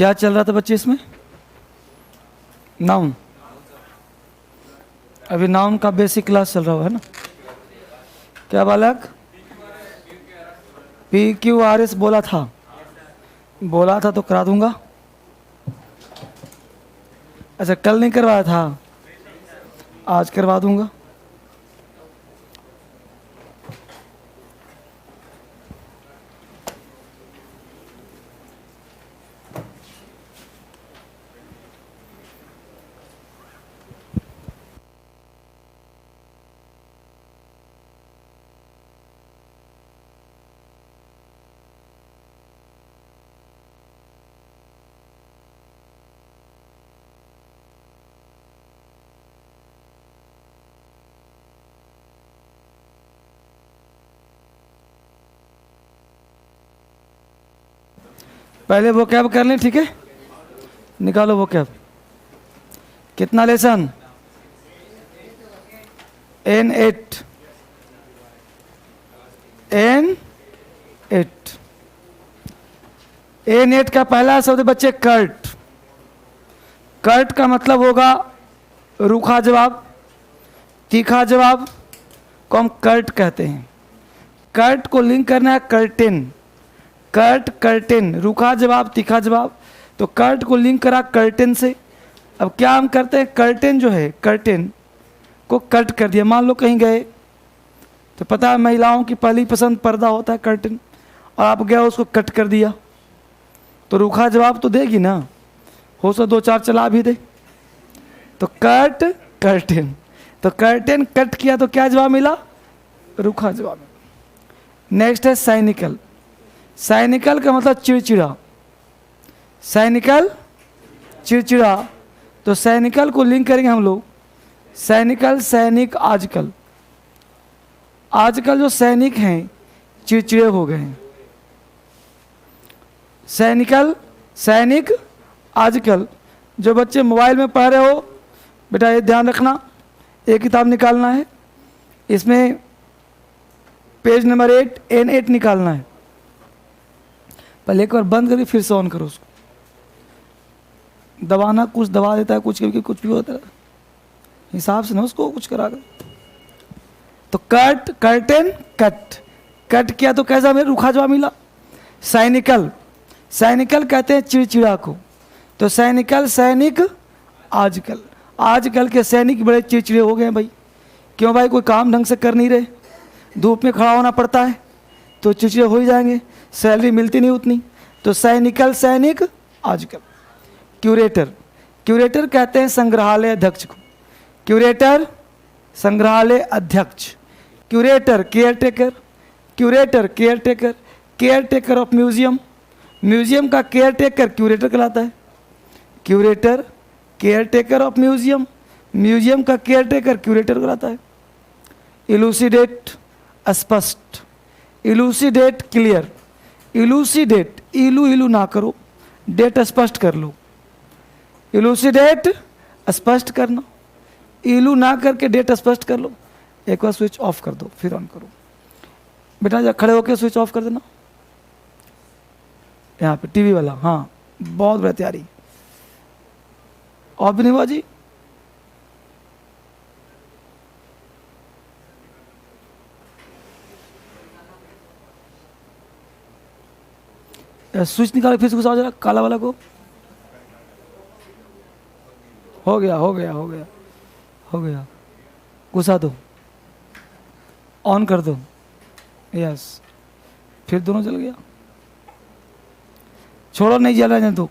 क्या चल रहा था बच्चे इसमें? नाउन। अभी नाउन का बेसिक क्लास चल रहा है ना। क्या बालक? PQRS बोला था तो करा दूंगा। अच्छा, कल नहीं करवाया था, आज करवा दूंगा। पहले वो कैब कर लें, ठीक है? निकालो वो कैब। कितना लेसन? N8 N8 का पहला शब्द बच्चे कर्ट। कर्ट का मतलब होगा रूखा जवाब, तीखा जवाब को हम कर्ट कहते हैं। कर्ट को लिंक करना है कर्टेन। कर्ट, कर्टेन, रूखा जवाब, तीखा जवाब, तो कर्ट को लिंक करा कर्टेन से। अब क्या हम करते हैं, कर्टेन जो है, कर्टेन को कट कर दिया। मान लो कहीं गए तो पता है महिलाओं की पहली पसंद पर्दा होता है, कर्टेन, और आप गए उसको कट कर दिया, तो रूखा जवाब तो देगी ना, हो सके 2-4 चला भी दे। तो कट, कर्टेन, तो कर्टेन कट किया तो क्या जवाब मिला? रूखा जवाब मिला। नेक्स्ट है साइनिकल। साइनिकल का मतलब चिड़चिड़ा। साइनिकल, चिड़चिड़ा, तो साइनिकल को लिंक करेंगे हम लोग। सैनिकल, सैनिक, आजकल। आजकल जो सैनिक हैं चिड़चिड़े हो गए हैं। सैनिकल, सैनिक, आजकल। जो बच्चे मोबाइल में पढ़ रहे हो बेटा, ये ध्यान रखना, एक किताब निकालना है, इसमें पेज नंबर 8 N8 निकालना है। पहले एक बार बंद करके फिर से ऑन करो उसको। दबाना, कुछ दबा देता है, कुछ भी होता है, हिसाब से ना उसको कुछ करा कर। तो कट, कर्टेन, कट, कट किया तो कैसा मेरा रूखा जवाब मिला? सैनिकल। सैनिकल कहते हैं चिड़चिड़ा को, तो सैनिकल, सैनिक, आजकल। आजकल के सैनिक बड़े चिड़चिड़े हो गए हैं भाई। क्यों भाई? कोई काम ढंग से कर नहीं रहे, धूप में खड़ा होना पड़ता है, तो चिड़चिड़े हो ही जाएंगे, सैलरी मिलती नहीं उतनी। तो सैनिकल, सैनिक, आजकल। क्यूरेटर। क्यूरेटर कहते हैं संग्रहालय अध्यक्ष को। क्यूरेटर, संग्रहालय अध्यक्ष। Curator, care taker. Curator, care taker, care taker of museum. Museum का केयर टेकर क्यूरेटर कहलाता है। Curator, care taker of museum. Museum का केयर टेकर क्यूरेटर कहलाता है। इलूसिडेट, स्पष्ट। इलूसिडेट, क्लियर। इलूसिडेट, इलू इलू ना करो, डेट स्पष्ट कर लो। इलूसिडेट, स्पष्ट करना, इलू ना करके डेट स्पष्ट कर लो। एक बार स्विच ऑफ कर दो फिर ऑन करो। बेटा जब खड़े होकर स्विच ऑफ कर देना, यहाँ पे टीवी वाला। हाँ, बहुत बढ़िया तैयारी। ऑफ भी नहीं हुआ जी? स्विच निकाल फिर से घुसाओ जरा काला वाला को। हो गया, हो गया, हो गया, हो गया। घुसा दो, ऑन कर दो, यस, फिर दोनों जल गया। छोड़ो, नहीं जल रहा तो।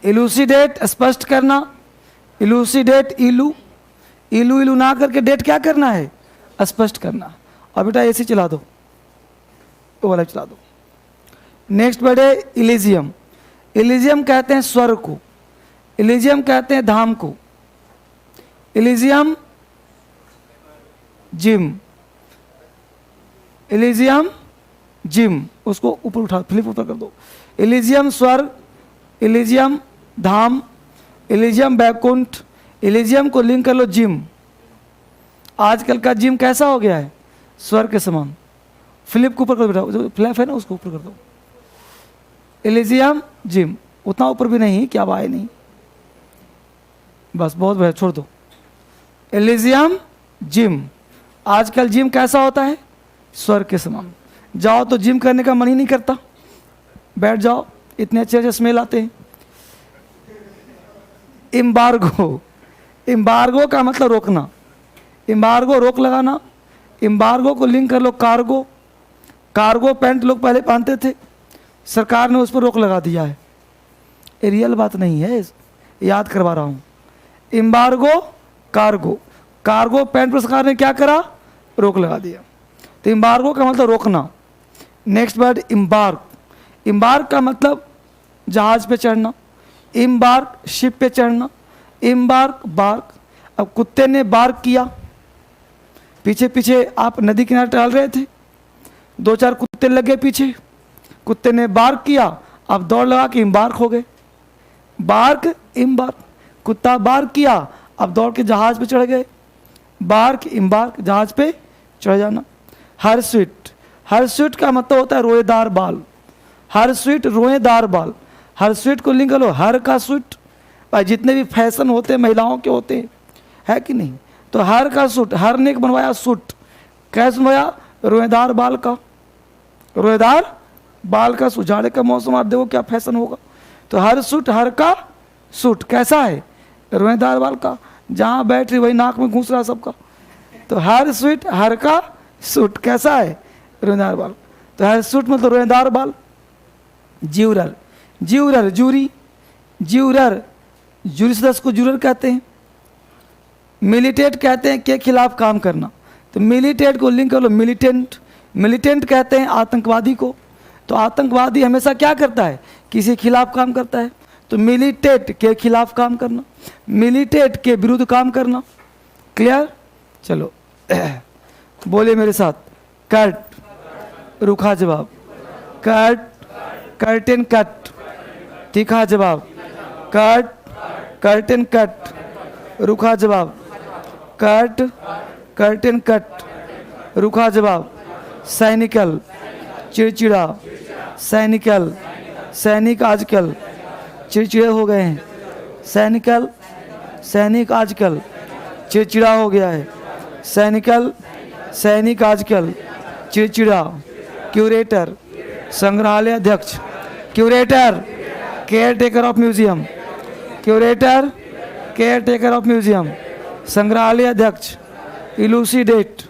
इलूसिडेट, स्पष्ट करना। इलूसिडेट, इलू, इलू इलू ना करके डेट क्या करना है? स्पष्ट करना। और बेटा एसी चला दो, वो वाला चला दो। नेक्स्ट वर्ड है इलिजियम। इलिजियम कहते हैं स्वर्ग को। इलिजियम कहते हैं धाम को। इलिजियम, जिम। इलिजियम, जिम, उसको ऊपर उठा, फ्लिप ऊपर कर दो। इलिजियम स्वर्ग, इलिजियम धाम, इलिजियम बैकुंठ। इलिजियम को लिंक कर लो जिम। आजकल का जिम कैसा हो गया है? स्वर्ग के समान। फ्लिप को ऊपर कर दो बेटा, जो फ्लैप है ना उसको ऊपर कर दो। एलिजियम जिम, उतना ऊपर भी नहीं कि अब आए नहीं, बस बहुत बढ़िया, छोड़ दो। एलिजियम जिम, आजकल जिम कैसा होता है? स्वर्ग के समान। जाओ तो जिम करने का मन ही नहीं करता, बैठ जाओ, इतने अच्छे अच्छे स्मेल आते हैं। एम्बार्गो, एम्बार्गो का मतलब रोकना, एम्बार्गो रोक लगाना। एम्बार्गो को लिंक कर लो कार्गो, कार्गो पैंट लोग पहले पहनते थे, सरकार ने उस पर रोक लगा दिया है। ये रियल बात नहीं है, याद करवा रहा हूँ। एम्बार्गो कार्गो, कार्गो पैंट पर सरकार ने क्या करा? रोक लगा दिया। तो एम्बार्गो का मतलब रोकना। नेक्स्ट वर्ड एम्बार्क, एम्बार्क का मतलब जहाज पे चढ़ना, एम्बार्क शिप पे चढ़ना, एम्बार्क बार्क। अब कुत्ते ने बार्क किया, पीछे पीछे आप नदी किनारे टहल रहे थे, दो चार कुत्ते लगे पीछे, कुत्ते ने बार्क किया, अब दौड़ लगा के एम्बार्क हो गए। बार्क एम्बार्क, कुत्ता बार्क किया, अब दौड़ के जहाज पे चढ़ गए। बार्क एम्बार्क, जहाज पे चढ़ जाना। हर स्वीट, हर स्वीट का मतलब होता है रोएदार बाल, हर स्वीट रोएदार बाल। हर स्वीट को लिंक लो, हर का स्वीट, भाई जितने भी फैशन होते हैं महिलाओं के होते हैं, है कि नहीं? तो हर का सूट, हर ने बनवाया सूट, कैसे बनवाया? रोएदार बाल का, रोएदार बाल का सूट। जाड़े का मौसम आप देखो क्या फैशन होगा। तो हर सूट, हर का सूट कैसा है? रोएदार बाल का, जहाँ बैठ रही वही नाक में घुस रहा सबका। तो हर सूट, हर का सूट कैसा है? रोएदार बाल। तो हर सूट मतलब रोएदार बाल। ज्यूरर, ज्यूरर जूरी, ज्यूरर जूरी सदस्य को ज्यूरर कहते हैं। मिलिटेट कहते हैं के खिलाफ काम करना, तो मिलिटेट को लिंक कर लो मिलिटेंट। मिलिटेंट कहते हैं आतंकवादी को, तो आतंकवादी हमेशा क्या करता है? किसी खिलाफ काम करता है। तो मिलिटेट के खिलाफ काम करना, मिलिटेट के विरुद्ध काम करना। क्लियर? चलो बोले मेरे साथ, कट, रूखा जवाब, कट, कर्टेन कट, तीखा जवाब, कट, कर्टेन कट, रूखा जवाब, कट, कर्टेन कट, रूखा जवाब। सैनिकल, चिड़चिड़ा, सैनिकल, सैनिक आजकल चिड़चिड़े हो गए हैं। सैनिकल, सैनिक आजकल चिड़चिड़ा हो गया है। सैनिकल, सैनिक आजकल चिड़चिड़ा। क्यूरेटर, संग्रहालय अध्यक्ष, curator care taker of museum, curator care taker of museum. संग्रहालय अध्यक्ष। इलूसिडेट,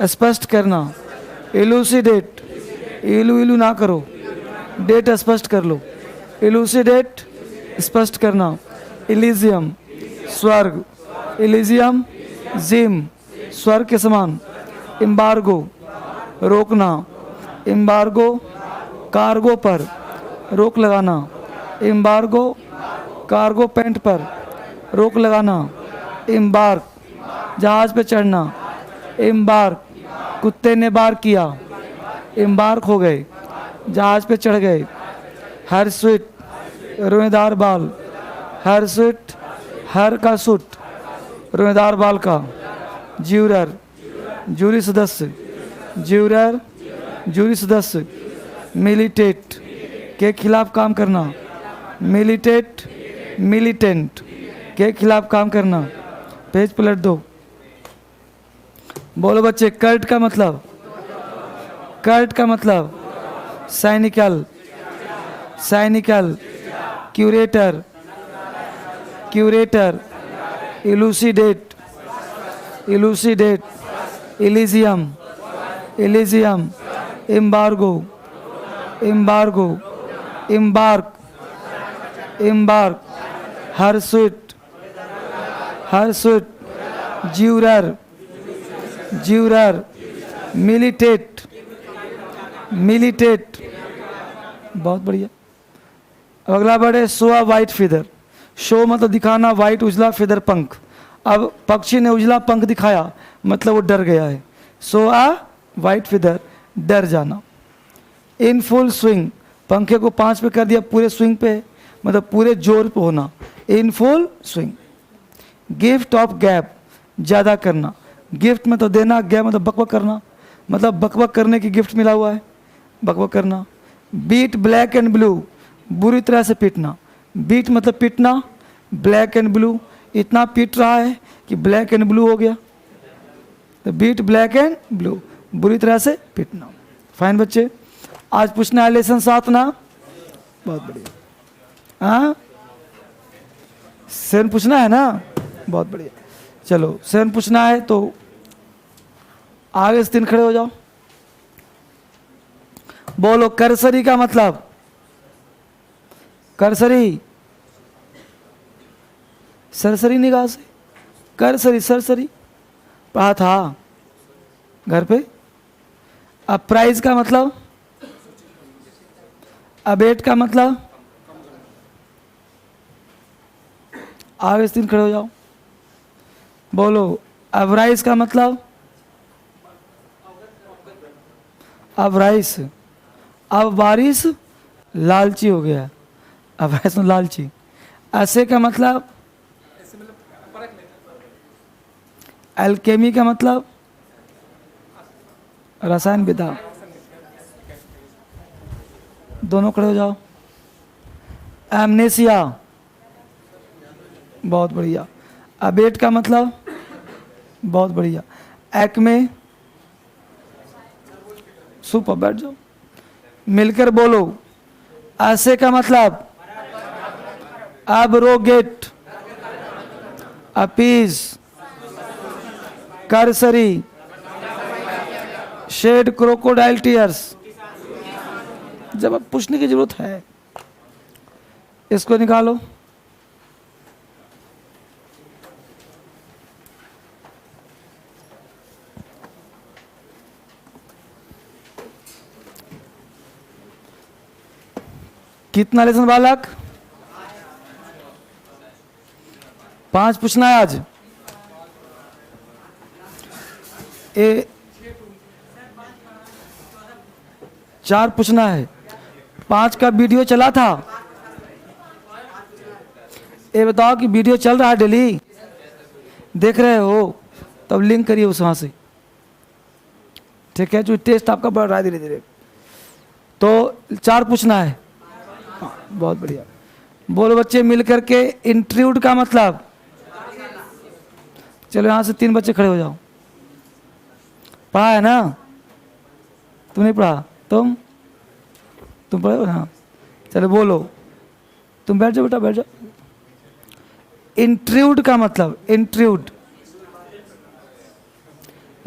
स्पष्ट करना, इलूसिडेट, इलू इलू ना करो, डेट स्पष्ट कर लो। इलूसिडेट स्पष्ट करना। इलिजियम स्वर्ग, इलिजियम जिम स्वर्ग के समान। एम्बार्गो रोकना, एम्बार्गो कार्गो पर रोक लगाना, एम्बार्गो कार्गो पैंट पर रोक लगाना। एम्बार्क जहाज पे चढ़ना, एम्बार्क कुत्ते ने बार किया, एम्बार्क हो गए, जहाज पे चढ़ गए। हर स्वीट रोएदार बाल, हर स्वीट, हर का सूट रोएदार बाल का। ज्यूरर जूरी सदस्य, ज्यूरर जूरी सदस्य। मिलिटेट के खिलाफ काम करना, मिलिटेट मिलिटेंट के खिलाफ काम करना। पेज पलट दो, बोलो बच्चे। कर्ट का मतलब, कर्ट का मतलब cynical, cynical. Curator, curator. Elucidate, elucidate. Elysium, Elysium. Embargo, embargo. Embark, embark. Hirsute, hirsute. Juror, juror. Militate, militate. बहुत बढ़िया। अब अगला वर्ड है show a white feather. Show मतलब दिखाना, वाइट उजला, फिदर पंख। अब पक्षी ने उजला पंख दिखाया मतलब वो डर गया है। शो अ वाइट फिदर, डर जाना। इन फुल स्विंग, पंखे को 5 पे कर दिया, पूरे स्विंग पे है, मतलब पूरे जोर पे होना। In full swing. Gift of gap, ज़्यादा करना। गिफ्ट में तो देना, गैप मतलब बकबक करना, मतलब बकबक करने की गिफ्ट मिला हुआ है, बकबक करना। बीट ब्लैक एंड ब्लू, बुरी तरह से पीटना। बीट मतलब पीटना, ब्लैक एंड ब्लू, इतना पीट रहा है कि ब्लैक एंड ब्लू हो गया, तो बीट ब्लैक एंड ब्लू, बुरी तरह से पीटना। फाइन बच्चे, आज पूछना है लेसन 7 ना, बहुत बढ़िया। हाँ, सेवन पूछना है ना, बहुत बढ़िया। चलो सेवन पूछना है तो आगे से 3 खड़े हो जाओ। बोलो करसरी का मतलब, करसरी सरसरी निगाह से, करसरी सरसरी पढ़ा था घर पे। अब प्राइज का मतलब, अबेट का मतलब, आगे से 3 खड़े हो जाओ। बोलो अवराइस का मतलब, अवराइस, अब बारिश लालची हो गया, अवराइस में लालची। ऐसे का मतलब, एल्केमी का मतलब रसायन विद्या। दोनों खड़े हो जाओ। एमनेसिया, बहुत बढ़िया। अबेट का मतलब, बहुत बढ़िया। एक्मे, सुपर, बैठ जाओ। मिलकर बोलो, ऐसे का मतलब, abrogate, appease, cursory, shed crocodile tears. जब अब पूछने की जरूरत है, इसको निकालो। कितना लेसन बालक? 5 पूछना है आज। 4 पूछना है। 5 का वीडियो चला था, ये बताओ कि वीडियो चल रहा है डेली, देख रहे हो? तब लिंक करिए उस वहां से, ठीक है? जो टेस्ट आपका बढ़ रहा है धीरे धीरे। तो 4 पूछना है। हाँ, बहुत बढ़िया। बोलो बच्चे मिल करके, इंट्रूड का मतलब, चलो यहां से 3 बच्चे खड़े हो जाओ। पढ़ा है ना? तुम नहीं पढ़ा? तुम पढ़े हो ना? चलो बोलो, तुम बैठ जाओ बेटा, बैठ जाओ। इंट्रूड का मतलब, इंट्रूड।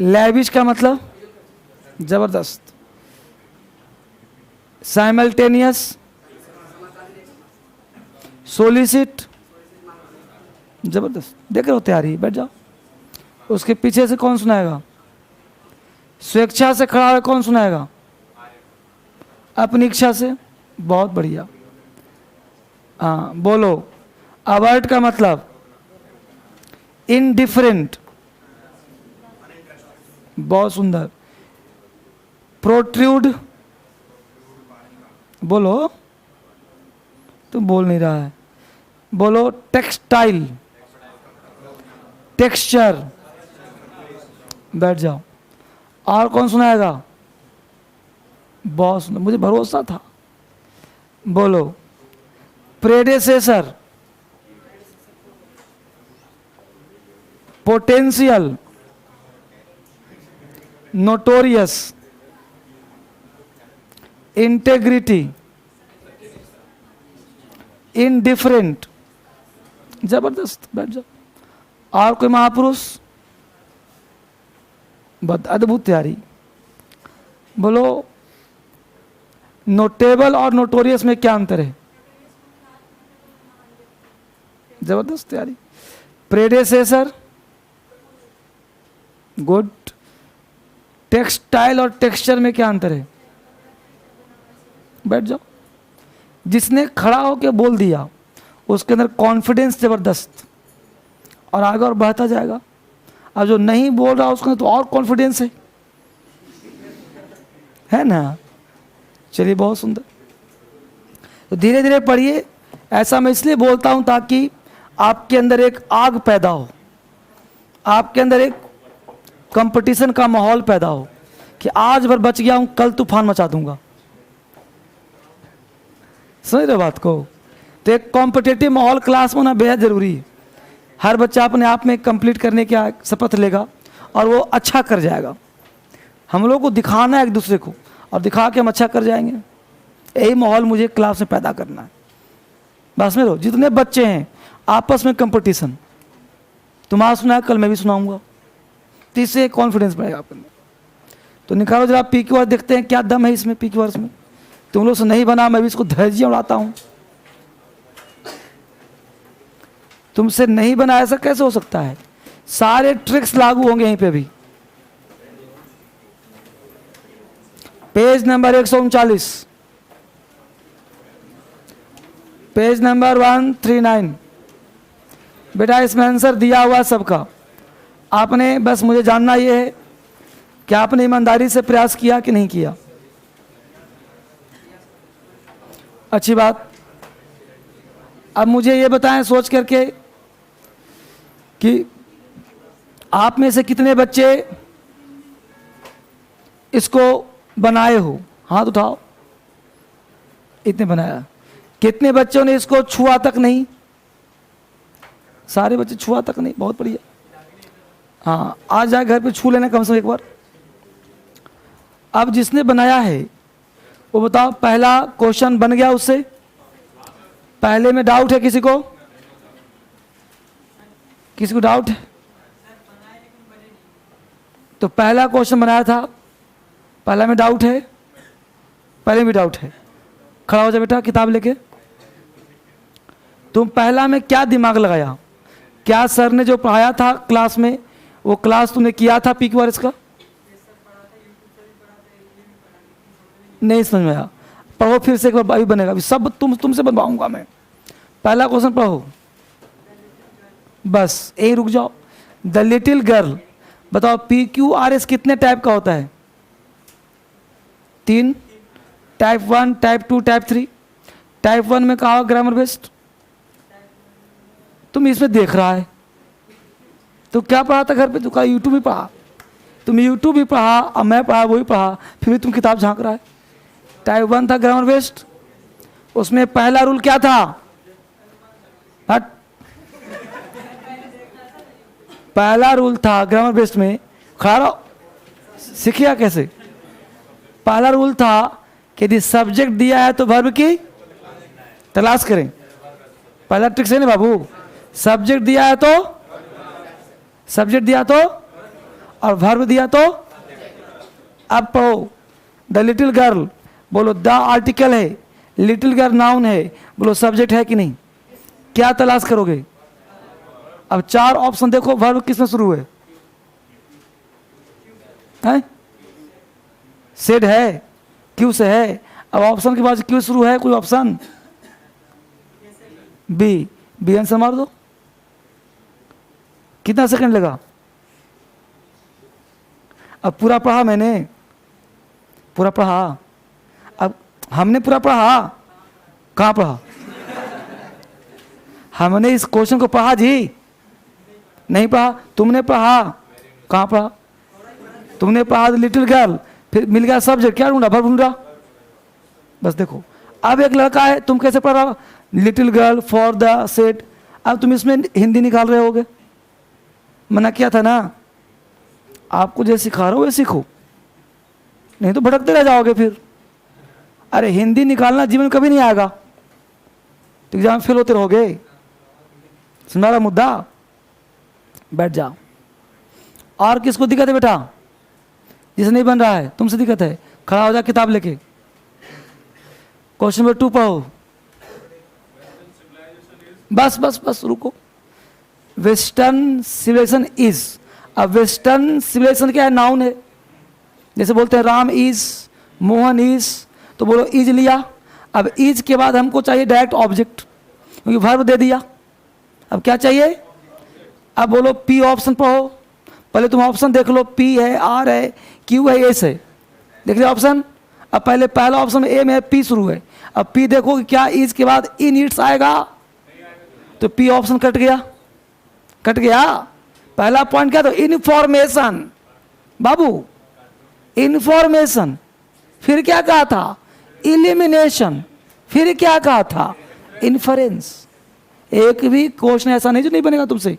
लैविश का मतलब, जबरदस्त। साइमल्टेनियस, सोलिसिट, जबरदस्त। देख रहे हो तैयारी? बैठ जाओ। उसके पीछे से कौन सुनाएगा? स्वेच्छा से खड़ा है कौन सुनाएगा? अपनी इच्छा से, बहुत बढ़िया। हाँ बोलो, अवर्ट का मतलब, इनडिफरेंट, बहुत सुंदर। प्रोट्रूड, बोलो, तुम बोल नहीं रहा है। बोलो टेक्सटाइल, टेक्सचर, बैठ जाओ। और कौन सुनाएगा? बहुत सुंदर, मुझे भरोसा था। बोलो प्रेडेसेसर, पोटेंशियल, नोटोरियस, इंटेग्रिटी, इनडिफरेंट, जबरदस्त। बैठ जाओ। और कोई महापुरुष? बहुत अद्भुत तैयारी। बोलो नोटेबल और नोटोरियस में क्या अंतर है? जबरदस्त तैयारी। प्रेडेसेसर, गुड। टेक्सटाइल और टेक्सचर में क्या अंतर है? बैठ जाओ। जिसने खड़ा होकर बोल दिया उसके अंदर कॉन्फिडेंस जबरदस्त, और आगे और बढ़ता जाएगा। अब जो नहीं बोल रहा उसके अंदर तो और कॉन्फिडेंस है ना? चलिए, बहुत सुंदर। तो धीरे धीरे पढ़िए। ऐसा मैं इसलिए बोलता हूं ताकि आपके अंदर एक आग पैदा हो, आपके अंदर एक कंपटीशन का माहौल पैदा हो कि आज भर बच गया हूं, कल तूफान मचा दूंगा। समझ रहे हो बात को? तो एक कॉम्पिटिटिव माहौल क्लास में होना बेहद ज़रूरी है। हर बच्चा अपने आप में कंप्लीट करने का शपथ लेगा और वो अच्छा कर जाएगा। हम लोग को दिखाना है एक दूसरे को और दिखा के हम अच्छा कर जाएंगे। यही माहौल मुझे क्लास में पैदा करना है। बस में रहो, जितने बच्चे हैं आपस में कंपटीशन, तुम्हारा सुना है कल मैं भी सुनाऊंगा, तो इससे कॉन्फिडेंस बढ़ेगा आपके अंदर। तो निकालो जरा पी क्यू आर, देखते हैं क्या दम है इसमें। पी क्यू आर में तुम लोग से नहीं बना, मैं भी इसको धैर्य उड़ाता हूँ। तुमसे नहीं बना, ऐसा कैसे हो सकता है? सारे ट्रिक्स लागू होंगे यहीं पे भी। Page number 139, page number 139। बेटा इसमें आंसर दिया हुआ सबका। आपने बस मुझे जानना ये है कि आपने ईमानदारी से प्रयास किया कि नहीं किया। अच्छी बात। अब मुझे ये बताएं सोच करके कि आप में से कितने बच्चे इसको बनाए हो? हाथ उठाओ। इतने बनाया। कितने बच्चों ने इसको छुआ तक नहीं? सारे बच्चे छुआ तक नहीं, बहुत बढ़िया। हाँ, आज जाए घर पे छू लेना कम से कम एक बार। अब जिसने बनाया है वो बताओ, पहला क्वेश्चन बन गया उससे? पहले में डाउट है किसी को? किसी को डाउट है? तो पहला क्वेश्चन बनाया था, पहला में डाउट है? पहले में डाउट है। खड़ा हो जा बेटा, किताब लेके। तुम पहला में क्या दिमाग लगाया? क्या सर ने जो पढ़ाया था क्लास में वो क्लास तुमने किया था पी क्यू आर इसका? नहीं समझ में आया? पढ़ो फिर से एक बार, अभी बनेगा। अभी सब तुमसे बनवाऊंगा मैं। पहला क्वेश्चन पढ़ो, बस यही रुक जाओ। द लिटिल गर्ल, बताओ पी क्यू आर एस कितने टाइप का होता है? 3। Type 1, type 2, type 3। टाइप 1 में कहा ग्रामर बेस्ड। तुम इसमें देख रहा है तो क्या पढ़ा था घर पे? तो यूट्यूब भी पढ़ा। तुम यूट्यूब भी पढ़ा और मैं पढ़ा, वही पढ़ा, फिर भी तुम किताब झांक रहा है। टाइप 1 था ग्रामर बेस्ड, उसमें पहला रूल क्या था? हट। पहला रूल था ग्रामर बेस्ड में, खड़ा रहो, सीखिए कैसे। पहला रूल था कि यदि सब्जेक्ट दिया है तो वर्ब की तलाश करें। पहला ट्रिक है ना बाबू, सब्जेक्ट दिया है तो, सब्जेक्ट दिया तो और वर्ब दिया तो। अब पढ़ो, द लिटिल गर्ल, बोलो द आर्टिकल है, लिटिल गर्ल नाउन है, बोलो सब्जेक्ट है कि नहीं? क्या तलाश करोगे? अब 4 ऑप्शन देखो, वर्ब किसमें शुरू है? सेड है, क्यू से है। अब ऑप्शन के बाद क्यू शुरू है, कोई ऑप्शन? बी। बी आंसर मार दो। कितना सेकंड लगा? अब पूरा पढ़ा मैंने, पूरा पढ़ा। अब हमने पूरा पढ़ा, कहाँ पढ़ा? हमने इस क्वेश्चन को पढ़ा जी? नहीं पढ़ा। तुमने पढ़ा? कहाँ पढ़ा? तुमने पढ़ा लिटिल गर्ल, फिर मिल गया सब्जेक्ट, क्या ढूंढा? वर्ब ढूंढा। बस देखो, अब एक लड़का है, तुम कैसे पढ़ रहा? Little girl for the set. अब तुम इसमें हिंदी निकाल रहे होगे। मना किया था ना, आपको जैसे सिखा रहा हो वैसे सीखो, नहीं तो भटकते रह जाओगे फिर। अरे हिंदी निकालना जीवन कभी नहीं आएगा, तो एग्जाम फेल होते रहोगे। सुना रहा मुद्दा? बैठ जाओ। और किसको दिक्कत है बेटा? जिसे नहीं बन रहा है, तुमसे दिक्कत है, खड़ा हो जा किताब लेके। क्वेश्चन नंबर 2 पढ़ो। बस बस बस रुको। Western civilization is. अब वेस्टर्न सिविलाइजेशन क्या है? नाउन है। जैसे बोलते हैं राम इज, मोहन इज, तो बोलो इज लिया। अब इज के बाद हमको चाहिए डायरेक्ट ऑब्जेक्ट, क्योंकि वर्ब दे दिया। अब क्या चाहिए? अब बोलो पी ऑप्शन पढ़ो। पहले तुम ऑप्शन देख लो, पी है, आर है, क्यू है, एस है। देख लिया ऑप्शन? अब पहले पहला ऑप्शन ए में है, पी शुरू है। अब पी देखो कि क्या इज के बाद इन इट्स आएगा, तो पी ऑप्शन कट गया, कट गया। पहला पॉइंट क्या था? इन्फॉर्मेशन बाबू, इन्फॉर्मेशन। फिर क्या कहा था? इलिमिनेशन। फिर क्या कहा था? इन्फरेंस। एक भी क्वेश्चन ऐसा नहीं जो नहीं बनेगा तुमसे।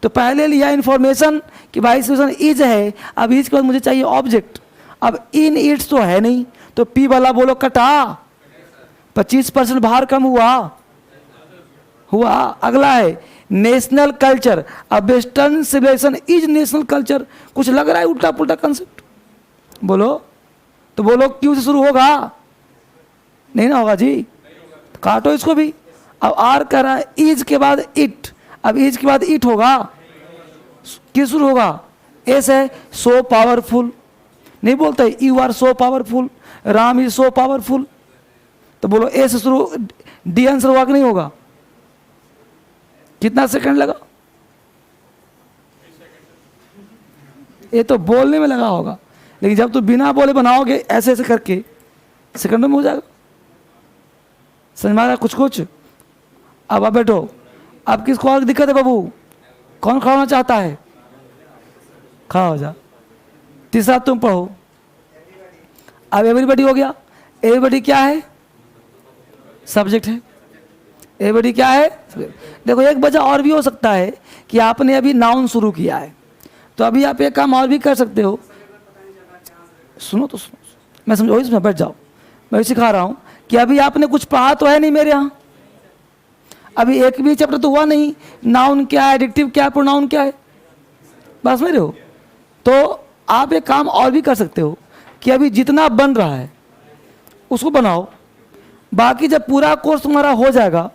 तो पहले लिया इन्फॉर्मेशन कि भाई सिचुएशन इज है, अब इज के बाद मुझे चाहिए ऑब्जेक्ट। अब इन इट्स तो है नहीं, तो पी वाला बोलो कटा, 25% भार कम हुआ। अगला है नेशनल कल्चर। अब western civilization is national culture. कुछ लग रहा है उल्टा पुल्टा कंसेप्ट? बोलो तो बोलो क्यों से शुरू होगा? नहीं ना होगा जी, तो काटो इसको भी। अब आर कह रहा है इज के बाद इट, अब इज के बाद इट होगा, किस शुरू होगा? एस है, सो पावरफुल। नहीं बोलते you are so powerful, Ram is so powerful, तो बोलो ए से शुरू, डी आंसर होगा कि नहीं होगा? कितना सेकंड लगा? ये तो बोलने में लगा होगा, लेकिन जब तुम बिना बोले बनाओगे ऐसे ऐसे करके, सेकंड में हो जाएगा। समझ में आ रहा कुछ? अब आप बैठो। अब किसको और दिक्कत है बाबू? कौन खड़ा होना चाहता है? खड़ा हो जा। तीसरा तुम पढ़ो। अब एवरीबॉडी हो गया। एवरीबॉडी क्या है? सब्जेक्ट है। एवरीबॉडी क्या है? देखो एक वजह और भी हो सकता है कि आपने अभी नाउन शुरू किया है, तो अभी आप एक काम और भी कर सकते हो। सुनो तो सुनो, मैं समझो, इसमें बैठ जाओ, मैं सिखा रहा हूं कि अभी आपने कुछ पढ़ा तो है नहीं मेरे यहाँ, अभी एक भी चैप्टर तो हुआ नहीं। नाउन क्या है, एडिक्टिव क्या है, प्रोनाउन क्या है, बस मेरे हो। तो आप एक काम और भी कर सकते हो कि अभी जितना बन रहा है उसको बनाओ, बाकी जब पूरा कोर्स तुम्हारा हो जाएगा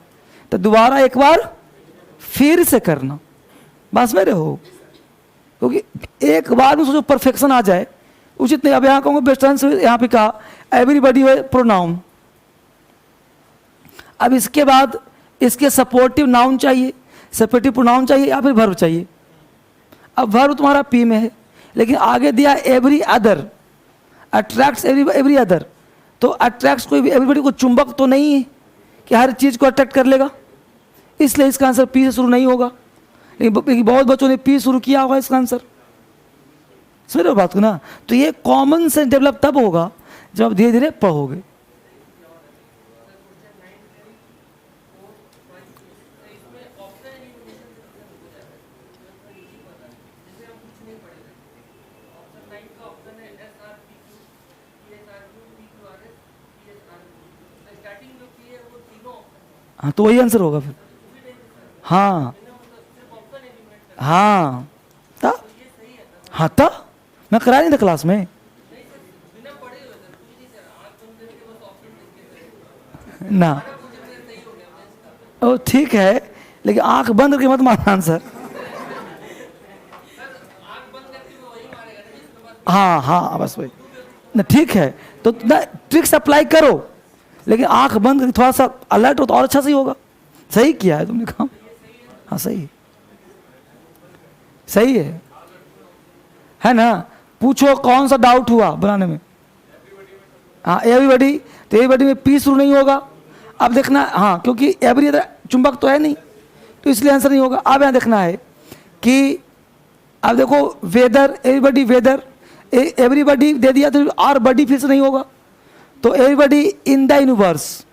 तो दोबारा एक बार फिर से करना, बस मेरे हो। क्योंकि एक बार में सोचो परफेक्शन आ जाए उचित नहीं। अब यहाँ कहूँगा वेस्टर्न से, यहाँ पे कहा एवरीबॉडी है प्रोनाउन। अब इसके बाद इसके सपोर्टिव नाउन चाहिए, सपोर्टिव प्रोनाउन चाहिए, या फिर वर्ब चाहिए। अब वर्ब तुम्हारा पी में है, लेकिन आगे दिया every other, attracts every other. तो अट्रैक्ट्स कोई भी एवरीबॉडी को चुंबक तो नहीं है कि हर चीज़ को अट्रैक्ट कर लेगा, इसलिए इसका आंसर पी से शुरू नहीं होगा। लेकिन बहुत बच्चों ने पी शुरू किया होगा इसका आंसर। समझ रहे बात को ना? तो ये कॉमन सेंस डेवलप तब होगा जब धीरे धीरे पढ़ोगे। हाँ तो वही आंसर होगा फिर। हाँ हाँ था, हाँ था, मैं करा नहीं था क्लास में ना। ओ ठीक है, लेकिन आंख बंद करके मत मारना आंसर। हाँ हाँ बस वही ना, ठीक है। तो ट्रिक्स अप्लाई करो, लेकिन आंख बंद करके थोड़ा सा अलर्ट हो तो और अच्छा सही होगा। सही किया है तुमने काम। हाँ सही सही है ना? पूछो कौन सा डाउट हुआ बनाने में? हाँ एवरीबॉडी, तो एवरीबॉडी में पी शुरू नहीं होगा। अब देखना, हाँ क्योंकि एवरी चुंबक तो है नहीं, तो इसलिए आंसर नहीं होगा। अब यहाँ देखना है कि अब देखो वेदर, एवरीबॉडी वेदर, एवरीबॉडी दे दिया तो और बॉडी फिर से नहीं होगा। तो everybody in the universe,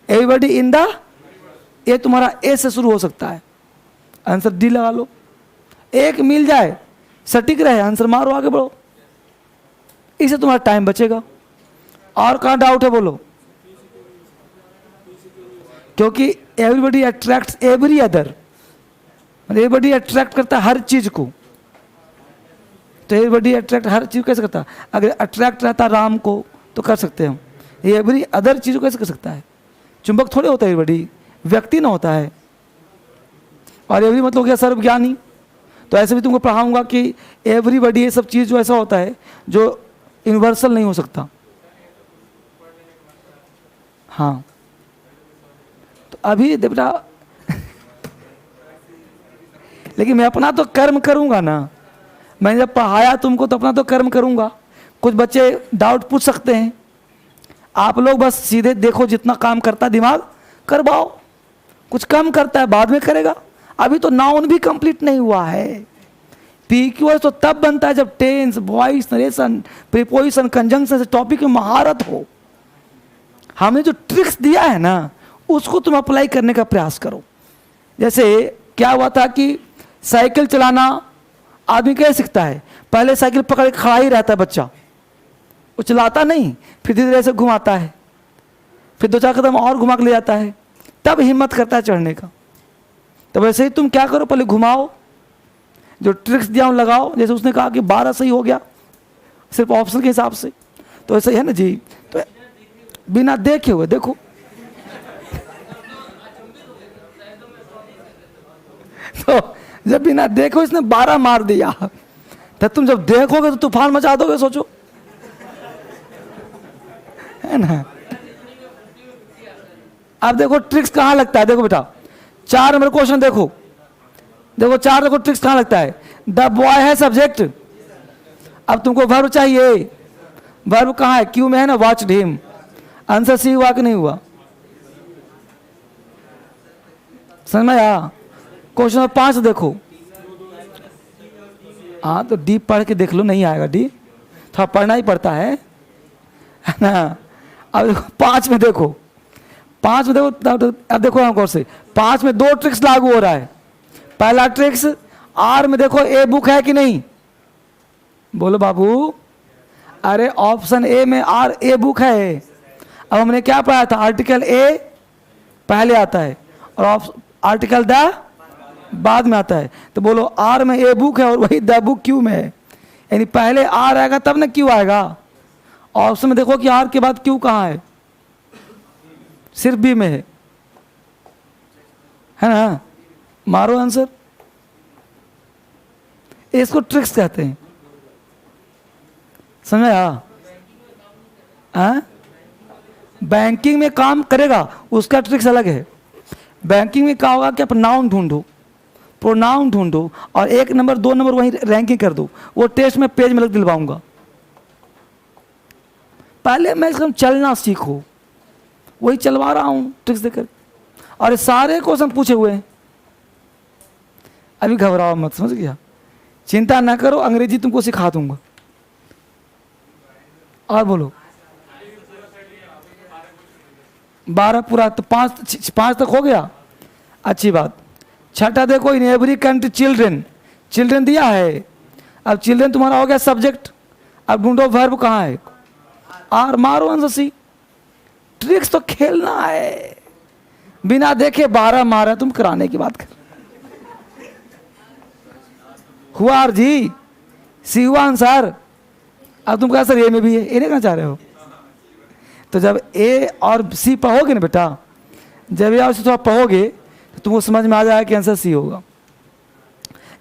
everybody in the, ये तुम्हारा ए से शुरू हो सकता है, आंसर डी लगा लो। एक मिल जाए सटीक रहे, आंसर मारो, आगे बढ़ो, इससे तुम्हारा टाइम बचेगा। और कहाँ डाउट है बोलो? क्योंकि everybody attracts every other, everybody attract करता है हर चीज को। तो एवरीबॉडी अट्रैक्ट हर चीज कैसे करता है? अगर अट्रैक्ट रहता राम को तो कर सकते हैं हम, ये एवरी अदर चीज को कैसे कर सकता है? चुंबक थोड़े होता है एवरीबॉडी, व्यक्ति ना होता है। और एवरी मतलब क्या? सर्वज्ञानी। तो ऐसे भी तुमको पढ़ाऊंगा कि एवरीबॉडी, ये सब चीज़ जो ऐसा होता है जो यूनिवर्सल नहीं हो सकता। हाँ तो अभी बेटा लेकिन मैं अपना तो कर्म करूंगा ना, मैंने जब पढ़ाया तुमको तो अपना तो कर्म करूंगा। कुछ बच्चे डाउट पूछ सकते हैं, आप लोग बस सीधे देखो, जितना काम करता है दिमाग करवाओ, कुछ कम करता है बाद में करेगा। अभी तो नाउन भी कंप्लीट नहीं हुआ है। पीक्यूएस तो तब बनता है जब tense, voice, narration, preposition, conjunction से टॉपिक में महारत हो। हमने जो ट्रिक्स दिया है ना उसको तुम अप्लाई करने का प्रयास करो। जैसे क्या हुआ था कि साइकिल चलाना आदमी कैसे सीखता है? पहले साइकिल पकड़ के खड़ा ही रहता है बच्चा, वो चलाता नहीं, फिर धीरे धीरे से घुमाता है, फिर 2-4 कदम और घुमा के ले जाता है, तब हिम्मत करता है चढ़ने का। तो वैसे ही तुम क्या करो, पहले घुमाओ, जो ट्रिक्स दिया हूँ लगाओ। जैसे उसने कहा कि 12 सही हो गया सिर्फ ऑप्शन के हिसाब से, तो ऐसा ही है ना जी। तो बिना देखे हुए देखो तो जब बिना देखो इसने 12 मार दिया, तो तुम जब देखोगे तो तूफान मचा दोगे, सोचो, है ना। अब देखो ट्रिक्स कहाँ लगता है, देखो बेटा 4 नंबर क्वेश्चन देखो, देखो 4 देखो ट्रिक्स कहाँ लगता है। द बॉय है सब्जेक्ट, अब तुमको वर्ब चाहिए, वर्ब कहाँ है? क्यू में है ना, वॉच्ड हिम। आंसर सी हुआ कि नहीं हुआ? समझ में आया? क्वेश्चन नंबर 5 देखो, हाँ तो डी पढ़ के देख लो, नहीं आएगा डी, थोड़ा पढ़ना ही पड़ता है ना। अब देखो 5 में देखो, 5 में देखो, अब देखो हम कौन से 5 में 2 ट्रिक्स लागू हो रहा है। पहला ट्रिक्स आर में देखो, ए बुक है कि नहीं? बोलो बाबू, अरे ऑप्शन ए में आर ए बुक है। अब हमने क्या पढ़ा था, आर्टिकल ए पहले आता है और आर्टिकल द बाद में आता है। तो बोलो आर में ए बुक है और वही द बुक क्यू में है, यानी पहले आर आएगा तब ना क्यू आएगा। ऑप्शन में देखो कि आर के बाद क्यू कहाँ है, सिर्फ बी में है ना। मारो आंसर, इसको ट्रिक्स कहते हैं, समझ आया? बैंकिंग में काम करेगा उसका ट्रिक्स अलग है। बैंकिंग में क्या होगा कि आप नाउन ढूंढो, प्रोनाउन ढूंढो और 1 नंबर 2 नंबर वहीं रैंकिंग कर दो। वो टेस्ट में पेज में लग दिलवाऊंगा। पहले मैं इसका चलना सीखो, वही चलवा रहा हूं ट्रिक्स देकर, और सारे क्वेश्चन पूछे हुए हैं। अभी घबराओ मत, समझ गया? चिंता ना करो, अंग्रेजी तुमको सिखा दूंगा। और बोलो 12 पूरा, तो 5 तक हो गया, अच्छी बात। छठा देखो, in every country children, children दिया है। अब चिल्ड्रेन तुम्हारा हो गया सब्जेक्ट, अब ढूंढो वर्ब कहाँ है, आर। मारो आंसर सी। ट्रिक्स तो खेलना है, बिना देखे 12 मारा, तुम कराने की बात कर। हुआ आर जी, सी हुआ आंसर। अब तुम कहा सर ए में भी है, ए नहीं कहना चाह रहे हो? तो जब ए और सी पढ़ोगे ना बेटा, जब ए और सी थोड़ा पढ़ोगे तो तुमको समझ में आ जाएगा कि आंसर सी होगा।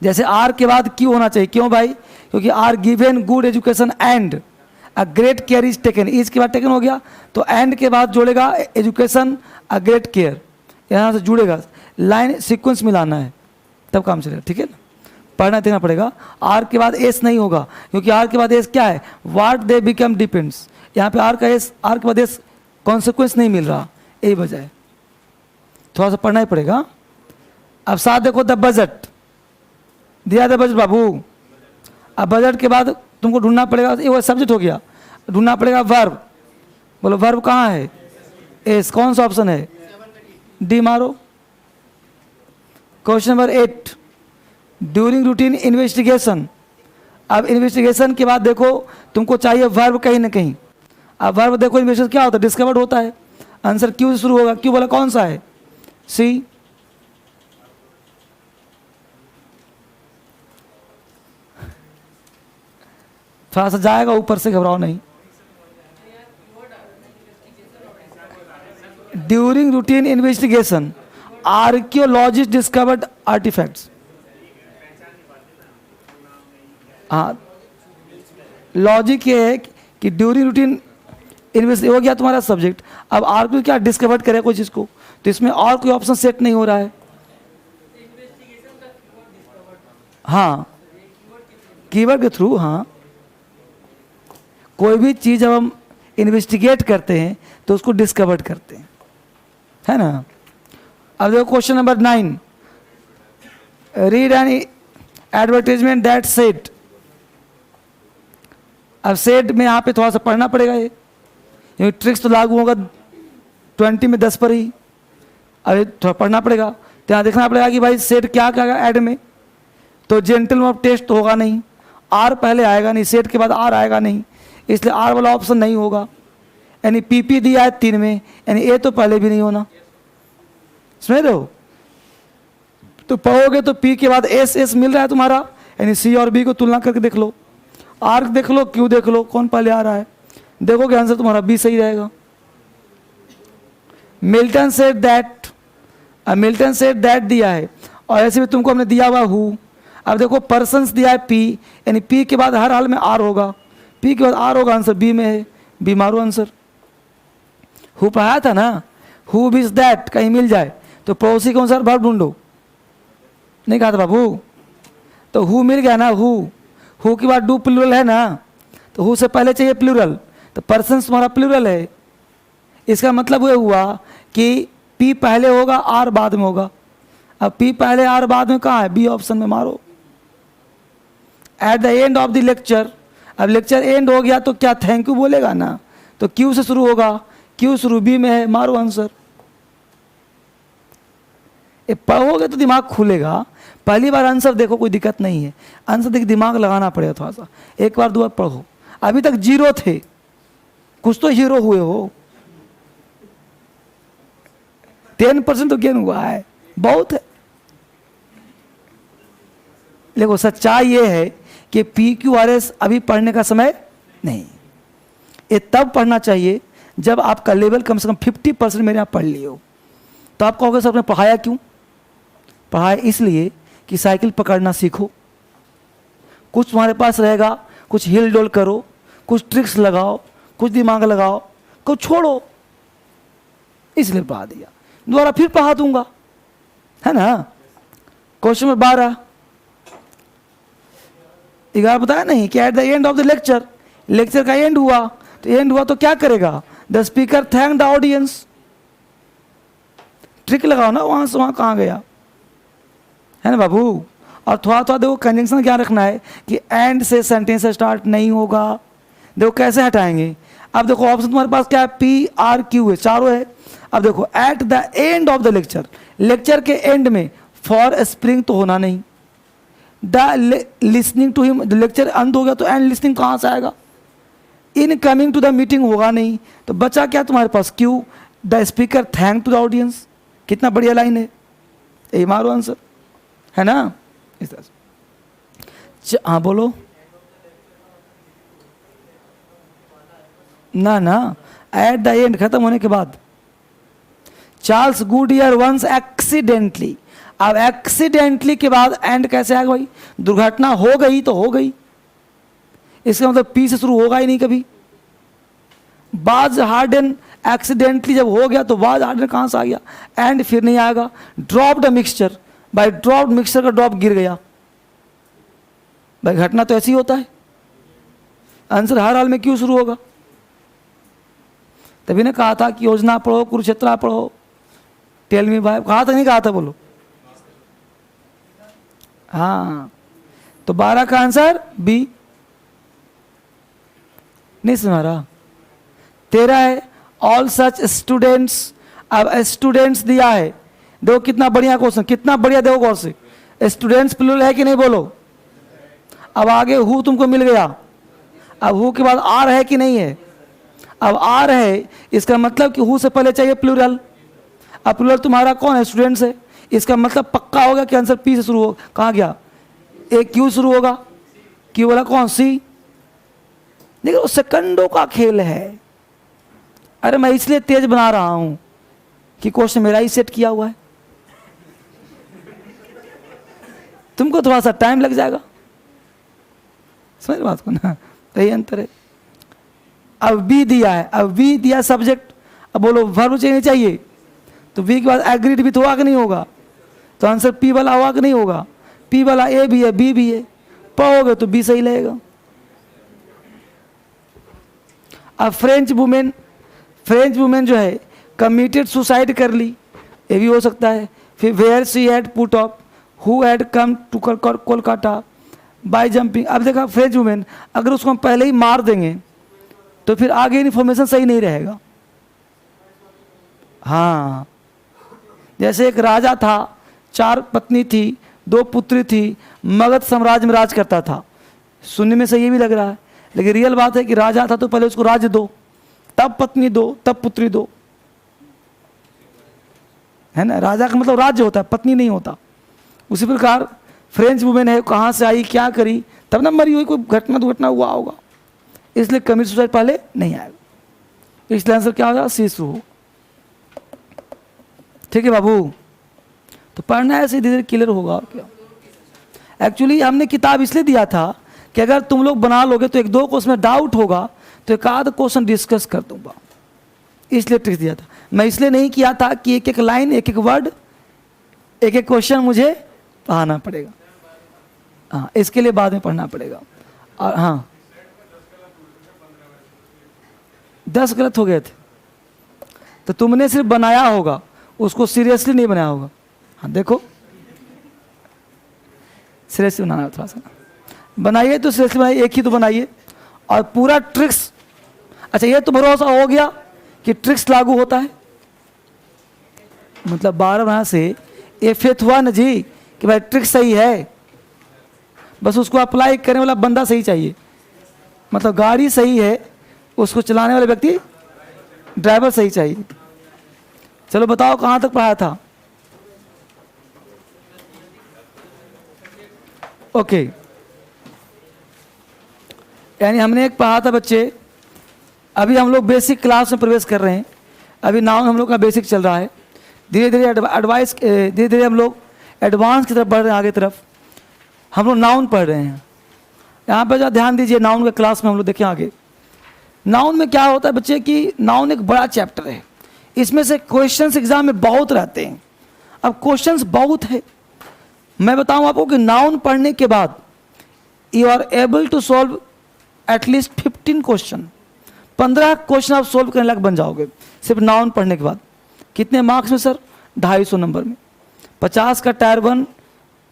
जैसे आर के बाद क्यों होना चाहिए, क्यों भाई? क्योंकि are given good education and a great care is taken, is के बाद टेकन हो गया, तो एंड के बाद जोड़ेगा एजुकेशन अ ग्रेट केयर, यहाँ से जुड़ेगा, लाइन सीक्वेंस मिलाना है तब काम चलेगा, ठीक है ना। पढ़ना देना पड़ेगा। आर के बाद एस नहीं होगा, क्योंकि आर के बाद एस क्या है, व्हाट दे बिकम डिपेंड्स, यहाँ पे आर का एस, आर के बाद एस कॉन्सिक्वेंस नहीं मिल रहा, यही वजह है, थोड़ा सा पढ़ना ही पड़ेगा। अब 7 देखो, द बजट दिया, द बजट बाबू। अब बजट के बाद तुमको ढूंढना पड़ेगा, ये वो सब्जेक्ट हो गया, ढूंढना पड़ेगा वर्ब। बोलो वर्ब कहाँ है, एस। कौन सा ऑप्शन है, डी मारो। Question number 8, during routine investigation. अब इन्वेस्टिगेशन के बाद देखो तुमको चाहिए वर्ब कहीं ना कहीं। अब वर्ब देखो, इन्वेस्टिगेशन क्या होता है, डिस्कवर्ड होता है। आंसर क्यू से शुरू होगा, क्यू बोला कौन सा है, सी। थोड़ा सा जाएगा ऊपर से, घबराओ नहीं। During routine investigation archaeologist discovered artefacts. हाँ, लॉजिक ये है कि ड्यूरिंग रूटीन इन्वेस्टिगेशन हो गया तुम्हारा सब्जेक्ट। अब आर्कियो क्या डिस्कवर करे कोई चीज़ को, तो इसमें और कोई ऑप्शन सेट नहीं हो रहा है। हाँ, कीवर्ड के थ्रू, हाँ, कोई भी चीज़ जब हम इन्वेस्टिगेट करते हैं तो उसको डिस्कवर करते हैं, है ना। अब देखो question number 9, read an advertisement that said. अब सेड में यहाँ पे थोड़ा सा पढ़ना पड़ेगा, ये ट्रिक्स तो लागू होगा 20 में 10 पर ही, अरे थोड़ा पढ़ना पड़ेगा। तो यहाँ देखना पड़ेगा कि भाई सेट क्या क्या ऐड में, तो जेंटल ऑफ टेस्ट होगा नहीं, आर पहले आएगा नहीं, सेट के बाद आर आएगा नहीं, इसलिए आर वाला ऑप्शन नहीं होगा। यानी पीपी दिया है 3 में, यानी ए तो पहले भी नहीं होना, समझ रहे हो। तो पढ़ोगे तो पी के बाद एस एस मिल रहा है तुम्हारा, यानी सी और बी को तुलना करके देख लो, आर देख लो, क्यू देख लो, कौन पहले आ रहा है, देखोगे आंसर तुम्हारा बी सही रहेगा। Milton said that, Milton said that दिया है, और ऐसे भी तुमको हमने दिया हुआ हु। अब देखो पर्सन्स दिया है पी, यानी पी के बाद हर हाल में आर होगा, पी के बाद आर होगा, आंसर बी में है, बी मारो आंसर। हु पढ़ाया था ना, हु बीज दैट कहीं मिल जाए तो पड़ोसी के अनुसार वर्ब ढूंढो, नहीं कहा था बाबू। तो हु मिल गया ना, हु के बाद डू प्लूरल है ना, तो हु से पहले चाहिए प्लूरल, तो पर्सन्स तुम्हारा प्लूरल है। इसका मतलब ये हुआ कि पी पहले होगा आर बाद में होगा। अब पी पहले आर बाद में कहाँ है, बी ऑप्शन में मारो। Eight the end of the lecture, अब लेक्चर एंड हो गया तो क्या थैंक यू बोलेगा ना, तो क्यू से शुरू होगा, क्यू शुरू बी में है, मारो आंसर। ये पढ़ोगे तो दिमाग खुलेगा, पहली बार आंसर देखो कोई दिक्कत नहीं है, आंसर देख दिमाग लगाना पड़ेगा थोड़ा सा, एक बार 2 बार पढ़ो। अभी तक 0 थे, कुछ तो हीरो हुए हो, 10% तो गेन हुआ है, बहुत है। देखो सच्चाई ये है कि PQRS अभी पढ़ने का समय नहीं, ये तब पढ़ना चाहिए जब आपका लेवल कम से कम 50% मेरे यहाँ पढ़ लिए हो। तो आप कहोगे सर आपने पढ़ाया क्यों? पढ़ाया इसलिए कि साइकिल पकड़ना सीखो, कुछ तुम्हारे पास रहेगा, कुछ हिल डोल करो, कुछ ट्रिक्स लगाओ, कुछ दिमाग लगाओ, कुछ छोड़ो, इसलिए पढ़ा दिया। दोबारा फिर पढ़ा दूंगा, है ना। क्वेश्चन नंबर 12 11 बताया नहीं कि eight the end of the lecture, lecture का एंड हुआ, तो एंड हुआ तो क्या करेगा, the speaker thank the audience. Trick लगाओ ना, वहां से वहां कहाँ गया, है ना बाबू। और थोड़ा थोड़ा देखो कंजंक्शन क्या रखना है कि एंड से सेंटेंस स्टार्ट नहीं होगा। देखो कैसे हटाएंगे, अब देखो ऑप्शन तुम्हारे पास क्या है, पी आर क्यू है, चारों है। अब देखो at the end of the lecture, lecture के एंड में फॉर स्प्रिंग तो होना नहीं, the listening to him, lecture अंत हो गया तो एंड लिसनिंग कहाँ से आएगा, in coming to the meeting होगा नहीं, तो बचा क्या तुम्हारे पास, Q, the speaker thank to the audience. कितना बढ़िया लाइन है, ये मारो आंसर, है ना। इस तरह से हाँ बोलो ना, ना एट द एंड खत्म होने के बाद। चार्ल्स गुडियर वंस एक्सीडेंटली, अब एक्सीडेंटली के बाद एंड कैसे आएगा भाई, दुर्घटना हो गई तो हो गई, इसका मतलब पी से शुरू होगा ही नहीं कभी। बाज हार्डन एक्सीडेंटली जब हो गया तो बाज हार्डन कहाँ से आ गया, एंड फिर नहीं आएगा। ड्रॉप द मिक्सचर, भाई ड्रॉप मिक्सचर का ड्रॉप गिर गया, भाई घटना तो ऐसी होता है, आंसर हर हाल में क्यों शुरू होगा। तभी ने कहा था कि योजना पढ़ो, कुरुक्षेत्र पढ़ो, टेल मी भाई, कहा था नहीं कहा था, बोलो। हाँ तो 12 का आंसर बी, नहीं समझ रहा। 13 है ऑल सच स्टूडेंट्स, अब स्टूडेंट्स दिया है, देखो कितना बढ़िया क्वेश्चन, कितना बढ़िया, देखो गौर से, स्टूडेंट्स प्लूरल है कि नहीं बोलो। अब आगे हु तुमको मिल गया, अब हु के बाद आर है कि नहीं है, अब आर है, इसका मतलब कि हु से पहले चाहिए प्लूरल। अब प्लूरल तुम्हारा कौन है, स्टूडेंट्स है, इसका मतलब पक्का होगा कि आंसर पी से शुरू हो, कहाँ गया, एक क्यू शुरू होगा, क्यू वाला कौन, सी। देखो सेकंडों का खेल है। अरे मैं इसलिए तेज बना रहा हूं कि क्वेश्चन मेरा ही सेट किया हुआ है, तुमको थोड़ा सा टाइम लग जाएगा, समझ बात को ना, तो यही अंतर है। अब बी दिया है, अब बी दिया सब्जेक्ट, अब बोलो वर्ब चाहिए चाहिए, तो बी के बाद एग्रीड भी तो होगा कि नहीं होगा, तो आंसर पी वाला होगा कि नहीं होगा, पी वाला ए भी है बी भी है, पढ़ोगे तो बी सही लगेगा। अब फ्रेंच वुमेन जो है कमिटेड सुसाइड कर ली, ये भी हो सकता है। फिर where she had put up, who had come to Kolkata by jumping. अब देखा फ्रेंच वुमेन, अगर उसको हम पहले ही मार देंगे तो फिर आगे इन्फॉर्मेशन सही नहीं रहेगा, हाँ, जैसे एक राजा था, 4 पत्नी थी, 2 पुत्री थी, मगध साम्राज्य में राज करता था। सुनने में सही भी लग रहा है, लेकिन रियल बात है कि राजा था तो पहले उसको राज्य दो, तब पत्नी दो, तब पुत्री दो, है ना। राजा का मतलब राज्य होता है, पत्नी नहीं होता। उसी प्रकार फ्रेंच वुमेन है, कहाँ से आई, क्या करी, तब ना मरी हुई, कोई घटना दुर्घटना हुआ होगा, इसलिए कमिट सुसाइड पहले नहीं आएगा। इसलिए आंसर क्या होगा, सी शुरू हो। ठीक है बाबू, तो पढ़ना है, धीरे धीरे क्लियर होगा। और क्या, एक्चुअली हमने किताब इसलिए दिया था कि अगर तुम लोग बना लोगे तो 1-2 को उसमें डाउट होगा, तो एक आध क्वेश्चन डिस्कस कर दूंगा, इसलिए ट्रिक दिया था। मैं इसलिए नहीं किया था कि एक एक लाइन, एक एक वर्ड, एक एक क्वेश्चन मुझे पढ़ाना पड़ेगा। हाँ, इसके लिए बाद में पढ़ना पड़ेगा। और हाँ, 10 गलत हो गए थे, तो तुमने सिर्फ बनाया होगा, उसको सीरियसली नहीं बनाया होगा। हाँ देखो, सीरियसली बनाना थोड़ा सा, बनाइए तो सीरियसली बनाइए, एक ही तो बनाइए, और पूरा ट्रिक्स। अच्छा, ये तो भरोसा हो गया कि ट्रिक्स लागू होता है, मतलब 12 वहाँ से ये फेथ हुआ ना जी कि भाई ट्रिक्स सही है, बस उसको अप्लाई करने वाला बंदा सही चाहिए। मतलब गाड़ी सही है, उसको चलाने वाले व्यक्ति, ड्राइवर सही चाहिए। चलो बताओ कहाँ तक पढ़ाया था। ओके, यानी हमने एक पढ़ा था बच्चे, अभी हम लोग बेसिक क्लास में प्रवेश कर रहे हैं। अभी नाउन हम लोग का बेसिक चल रहा है, धीरे धीरे धीरे धीरे हम लोग एडवांस की तरफ बढ़ रहे हैं, आगे तरफ हम लोग नाउन पढ़ रहे हैं। यहाँ पे जो ध्यान दीजिए, नाउन का क्लास में हम लोग देखें आगे। नाउन में क्या होता है बच्चे कि नाउन एक बड़ा चैप्टर है, इसमें से क्वेश्चंस एग्जाम में बहुत रहते हैं। अब क्वेश्चंस बहुत है, मैं बताऊं आपको कि नाउन पढ़ने के बाद you are able to solve at least 15 question, 15 question आप सोल्व करने लायक बन जाओगे सिर्फ नाउन पढ़ने के बाद। कितने मार्क्स में सर? 250 नंबर में। 50 का टायर 1,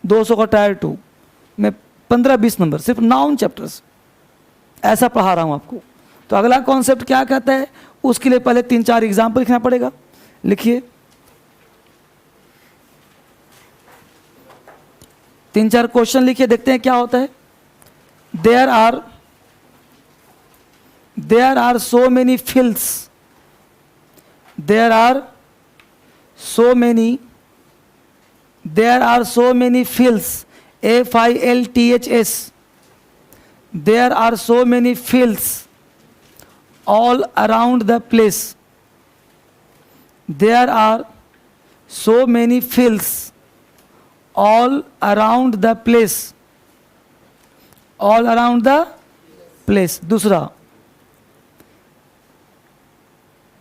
200 का टायर 2 में 15-20 नंबर सिर्फ नाउन चैप्टर्स, ऐसा पढ़ा रहा हूँ आपको। तो अगला कॉन्सेप्ट क्या कहता है, उसके लिए पहले 3-4 एग्जाम्पल लिखना पड़ेगा। लिखिए, 3-4 क्वेश्चन लिखिए, देखते हैं क्या होता है। There are so many fills, there are so many fields, FILTHS, there are so many fields all around the place, there are so many fields all around the place, all around the place. दूसरा,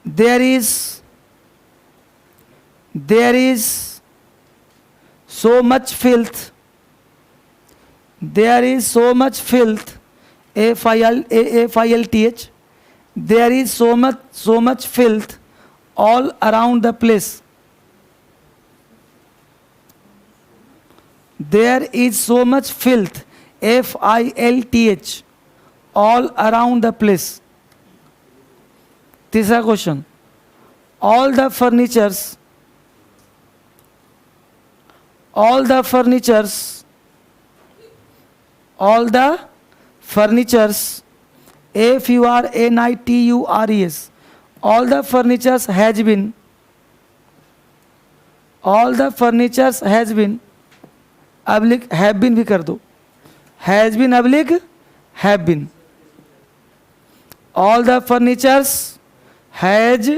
there is so much filth, there is so much filth, FILTH, there is so much filth all around the place, there is so much filth, FILTH, all around the place. तीसरा question, all the furnitures, FURNITURES, all the furnitures has been, oblique have been भी कर दो, has been oblique have been, all the furnitures has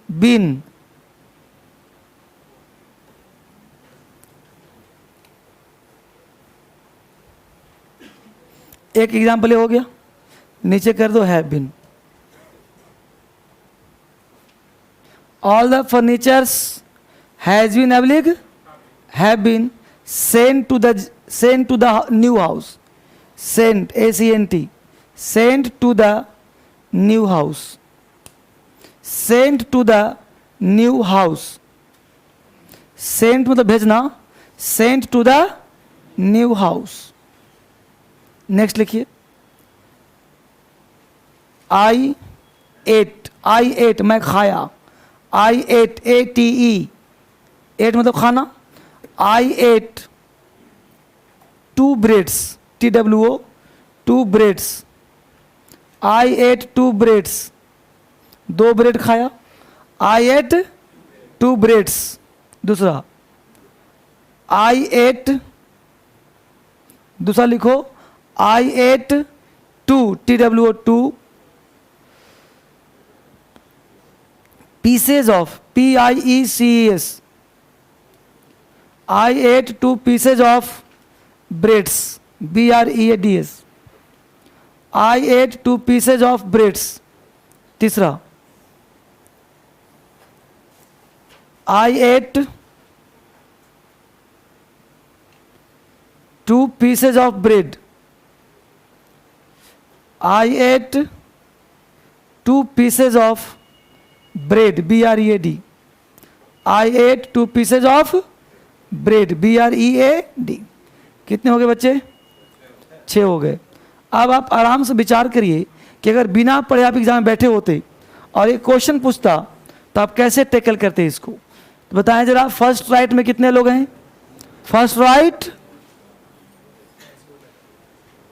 been, एक example हो गया, नीचे कर दो have been. All the furnitures has been oblique have been sent to the new house, sent ACNT, sent to the new house, sent to the new house, sent मतलब भेजना, sent to the new house. Next लिखिए, I ate, मैं खाया, I ate, ATE, ate मतलब खाना. I ate 2 breads, TWO, 2 breads. I ate 2 breads, 2 bread खाया. I ate 2 breads. दूसरा I ate, दूसरा लिखो I ate 2, TWO 2 pieces of, PIECES. I ate 2 pieces of breads, BREADS. I ate 2 pieces of breads. तीसरा I ate 2 pieces of bread. I ate 2 pieces of bread, BREAD. I ate 2 pieces of bread, BREAD. कितने हो गए बच्चे? 6 हो गए. अब आप आराम से विचार करिए कि अगर बिना पढ़े आप एग्जाम में बैठे होते और एक क्वेश्चन पूछता तो आप कैसे टैकल करते इसको. तो बताएं जरा, फर्स्ट राइट में कितने लोग हैं? फर्स्ट राइट,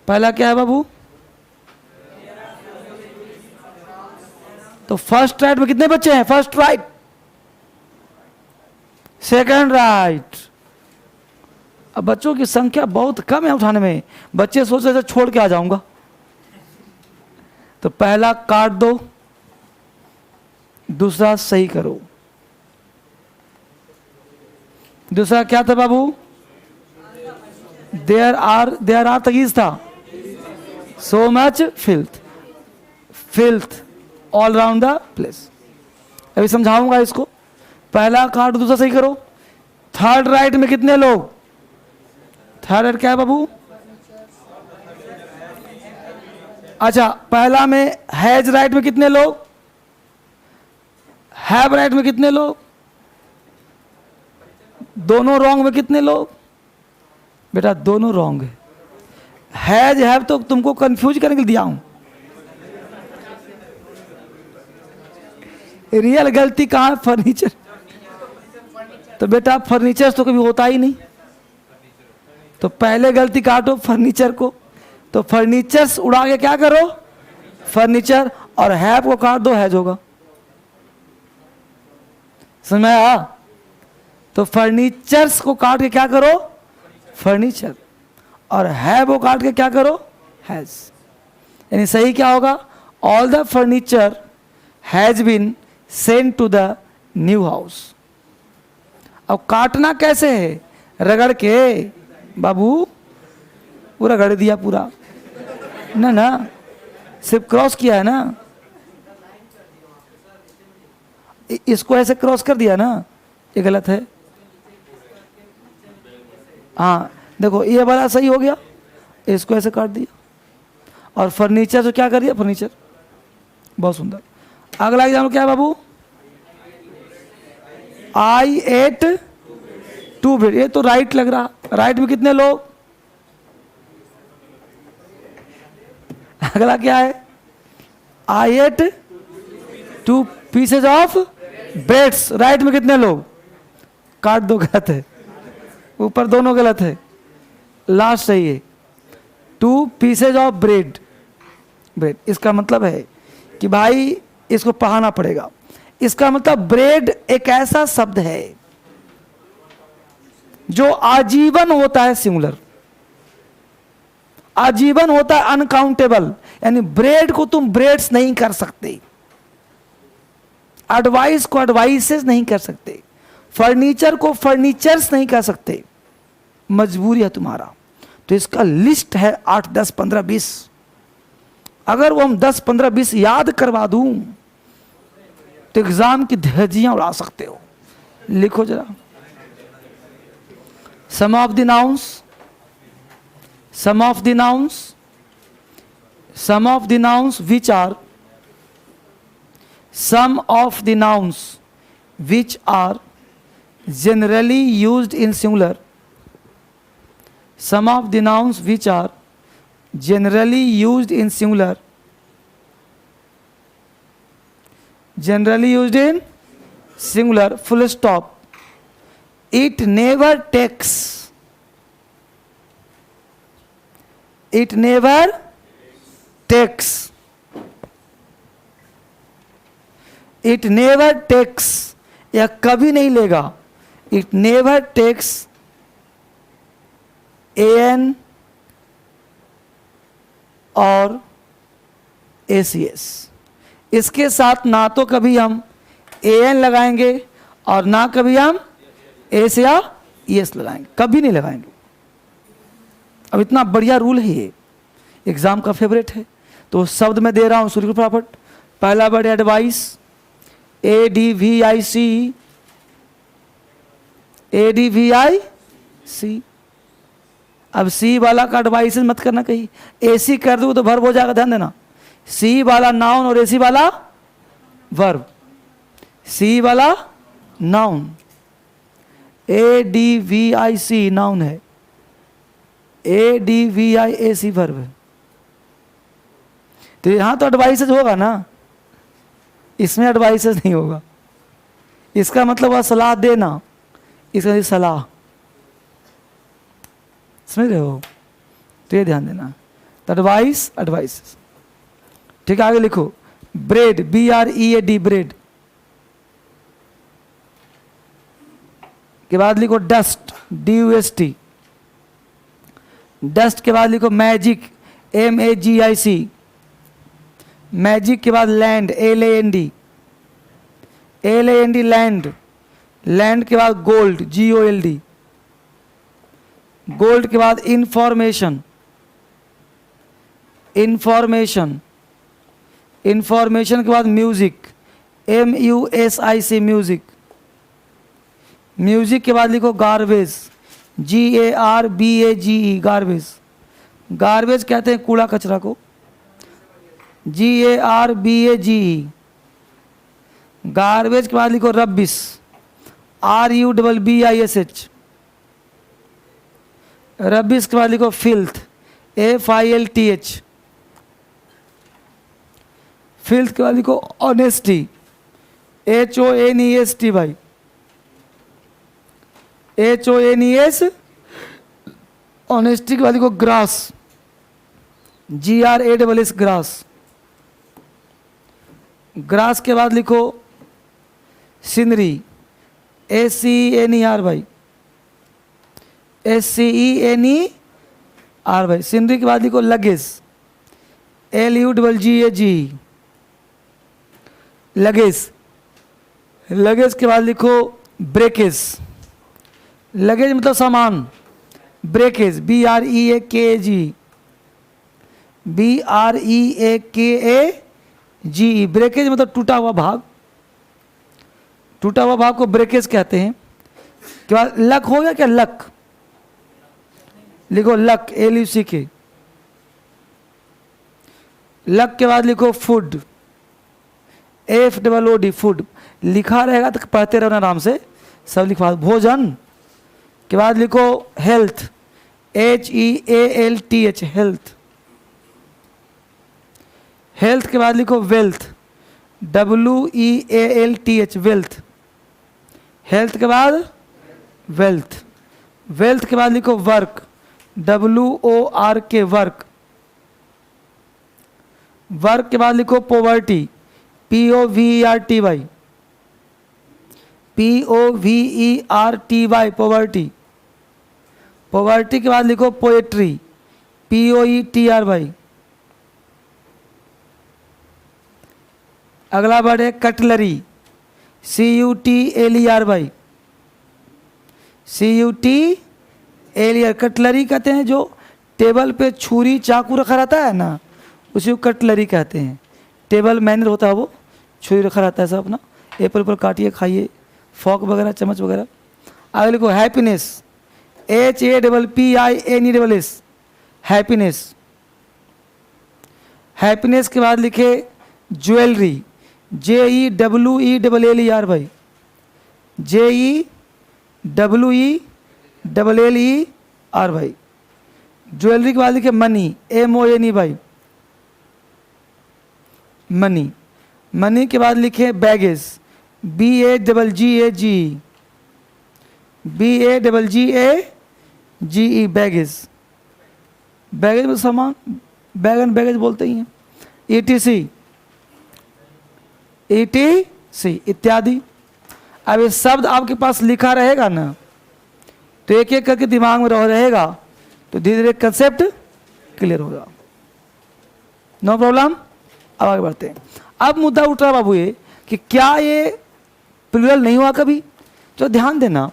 पहला क्या है बाबू? तो फर्स्ट राइट में कितने बच्चे हैं? First right. Second right. अब बच्चों की संख्या बहुत कम है उठाने में. बच्चे सोच रहे थे छोड़ के आ जाऊंगा. तो पहला काट दो, दूसरा सही करो. दूसरा क्या था बाबू? देयर आर तगीज था. So much filth all round the place. अभी समझाऊंगा इसको. पहला काट, दूसरा सही करो. थर्ड राइट में कितने लोग? थर्ड राइट क्या है बाबू? अच्छा, पहला में हैज राइट में कितने लोग? हैव राइट में कितने लोग? दोनों रॉन्ग में कितने लोग? बेटा दोनों रॉन्ग है. हैज हैव तो तुमको कंफ्यूज करने के लिए दिया हूं. रियल गलती कहां है? फर्नीचर. तो बेटा फर्नीचर तो कभी होता ही नहीं. तो पहले गलती काटो फर्नीचर को. तो फर्नीचर्स उड़ा के क्या करो? फर्नीचर. और हैव को काट दो, हैज होगा. समझ में आया? तो फर्नीचर्स को काट के क्या करो? फर्नीचर. और हैव को काट के क्या करो? हैज. यानी सही क्या होगा? All the furniture has been sent to the new house. अब काटना कैसे है? रगड़ के बाबू. पूरा रगड़ दिया पूरा ना ना, सिर्फ क्रॉस किया है ना. इसको ऐसे क्रॉस कर दिया ना, ये गलत है. हाँ देखो, ये वाला सही हो गया. इसको ऐसे काट दिया. और फर्नीचर से क्या कर दिया? फर्नीचर. बहुत सुंदर. अगला एग्जाम्पल क्या है बाबू? आई एट 2 ब्रेड. ये तो राइट लग रहा. राइट में कितने लोग? अगला क्या है? I ate 2 pieces of breads. Right में कितने लोग? काट दो, गलत है. ऊपर दोनों गलत है, लास्ट सही है. 2 पीसेज ऑफ ब्रेड. इसका मतलब है कि भाई इसको पढ़ाना पड़ेगा. इसका मतलब ब्रेड एक ऐसा शब्द है जो आजीवन होता है, सिंगुलर. आजीवन होता है, अनकाउंटेबल. यानी ब्रेड को तुम ब्रेड्स नहीं कर सकते. एडवाइस को एडवाइसेस नहीं कर सकते. फर्नीचर को फर्नीचर्स नहीं कर सकते. मजबूरी है तुम्हारा. तो इसका लिस्ट है 8, 10, 15, 20. अगर वो हम 10, 15, 20 याद करवा दूं तो एग्जाम की धज्जियां उड़ा सकते हो. लिखो जरा. Some of the nouns, some of the nouns, some of the nouns which are, some of the nouns which are generally used in singular, some of the nouns which are generally used in singular, generally used in singular, full stop, it never takes, it never takes, it never takes, या कभी नहीं लेगा, it never takes an और ACS। इसके साथ ना तो कभी हम AN लगाएंगे और ना कभी हम एस या ES लगाएंगे, कभी नहीं लगाएंगे। अब इतना बढ़िया रूल है ये, एग्जाम का फेवरेट है। तो शब्द में दे रहा हूं सूर्य फटाफट। पहला वर्ड एडवाइस, ADVIC, ADVIC। अब सी वाला का एडवाइस मत करना कहीं, AC कर दो तो वर्ब हो जाएगा, ध्यान देना। सी वाला नाउन और AC वाला वर्ब। सी वाला नाउन, ADVIC नाउन है, ADVIAC वर्ब है। तो यहां तो एडवाइसेज होगा ना, इसमें एडवाइसेज नहीं होगा। इसका मतलब हुआ सलाह देना, इसका सलाह, समझ रहे हो? तो ये ध्यान देना, एडवाइस, एडवाइस। ठीक है, आगे लिखो। ब्रेड, BREAD, ब्रेड के बाद लिखो डस्ट, DUST। डस्ट के बाद लिखो मैजिक, MAGIC। मैजिक के बाद लैंड, LAND, लैंड। लैंड के बाद गोल्ड, GOLD। गोल्ड के बाद इंफॉर्मेशन, इंफॉर्मेशन। इंफॉर्मेशन के बाद म्यूजिक, MUSIC, म्यूजिक। म्यूजिक के बाद लिखो गार्बेज, GARBAGE, गार्बेज। गार्बेज कहते हैं कूड़ा कचरा को, GARBAGE। गार्बेज के बाद लिखो रबिश, RUBBISH। रबिश के बाद लिखो फिल्थ, FILTH। फिल्थ के बाद लिखो ऑनेस्टी, HONEST भाई, HONES। ऑनेस्टी के बाद लिखो ग्रास, GRASS, ग्रास। ग्रास के बाद लिखो सीनरी, SCENER भाई, SCENER भाई। सीनरी के बाद लिखो लगेज, LUGGAGE, लगेज। लगेज के बाद लिखो ब्रेकेज, लगेज मतलब सामान, ब्रेकेज, BREAKAGE, BREAKAGE। ब्रेकेज मतलब टूटा हुआ भाग, टूटा हुआ भाग को ब्रेकेज कहते हैं। के बाद लक हो गया क्या, लक लिखो, लक, LUCK। लक के बाद लिखो फूड, FOOD, फूड। लिखा रहेगा तो पढ़ते रहना आराम से, सब लिखवा। भोजन के बाद लिखो हेल्थ, HEALTH, हेल्थ। हेल्थ के बाद लिखो वेल्थ, WEALTH, वेल्थ। हेल्थ के बाद वेल्थ। वेल्थ के बाद लिखो वर्क, WORK, वर्क। वर्क के बाद लिखो poverty, POVERTY, POVERTY, poverty. Poverty के बाद लिखो पोएट्री, POETR। अगला वर्ड है कटलरी, CUTLER, CUTLER। कटलरी कहते हैं जो टेबल पे छुरी चाकू रखा रहता है ना, उसी को कटलरी कहते हैं। टेबल मैनर होता है, वो छुरी रखा रहता है, सब अपना एप्पल पर काटिए खाइए, फॉक वगैरह, चम्मच वगैरह। आगे लिखो हैप्पीनेस, HAPPINESS, हैप्पीनेस। हैप्पीनेस के बाद लिखे ज्वेलरी, JEWELLER भाई, JEWELLER भाई। ज्वेलरी के बाद लिखे मनी, MONE भाई, मनी। मनी के बाद लिखे baggage, BAGGAGE, BAGGAGE, baggage. Baggage में सामान, बैग एंड बैगेज बोलते ही हैं। ETC इत्यादि। अब ये शब्द आपके पास लिखा रहेगा ना, तो एक एक करके दिमाग में रहेगा, तो धीरे धीरे कंसेप्ट क्लियर होगा। No problem. अब आगे बढ़ते हैं। अब मुद्दा उठ रहा बाबू ये कि क्या ये प्लूरल नहीं हुआ कभी? तो ध्यान देना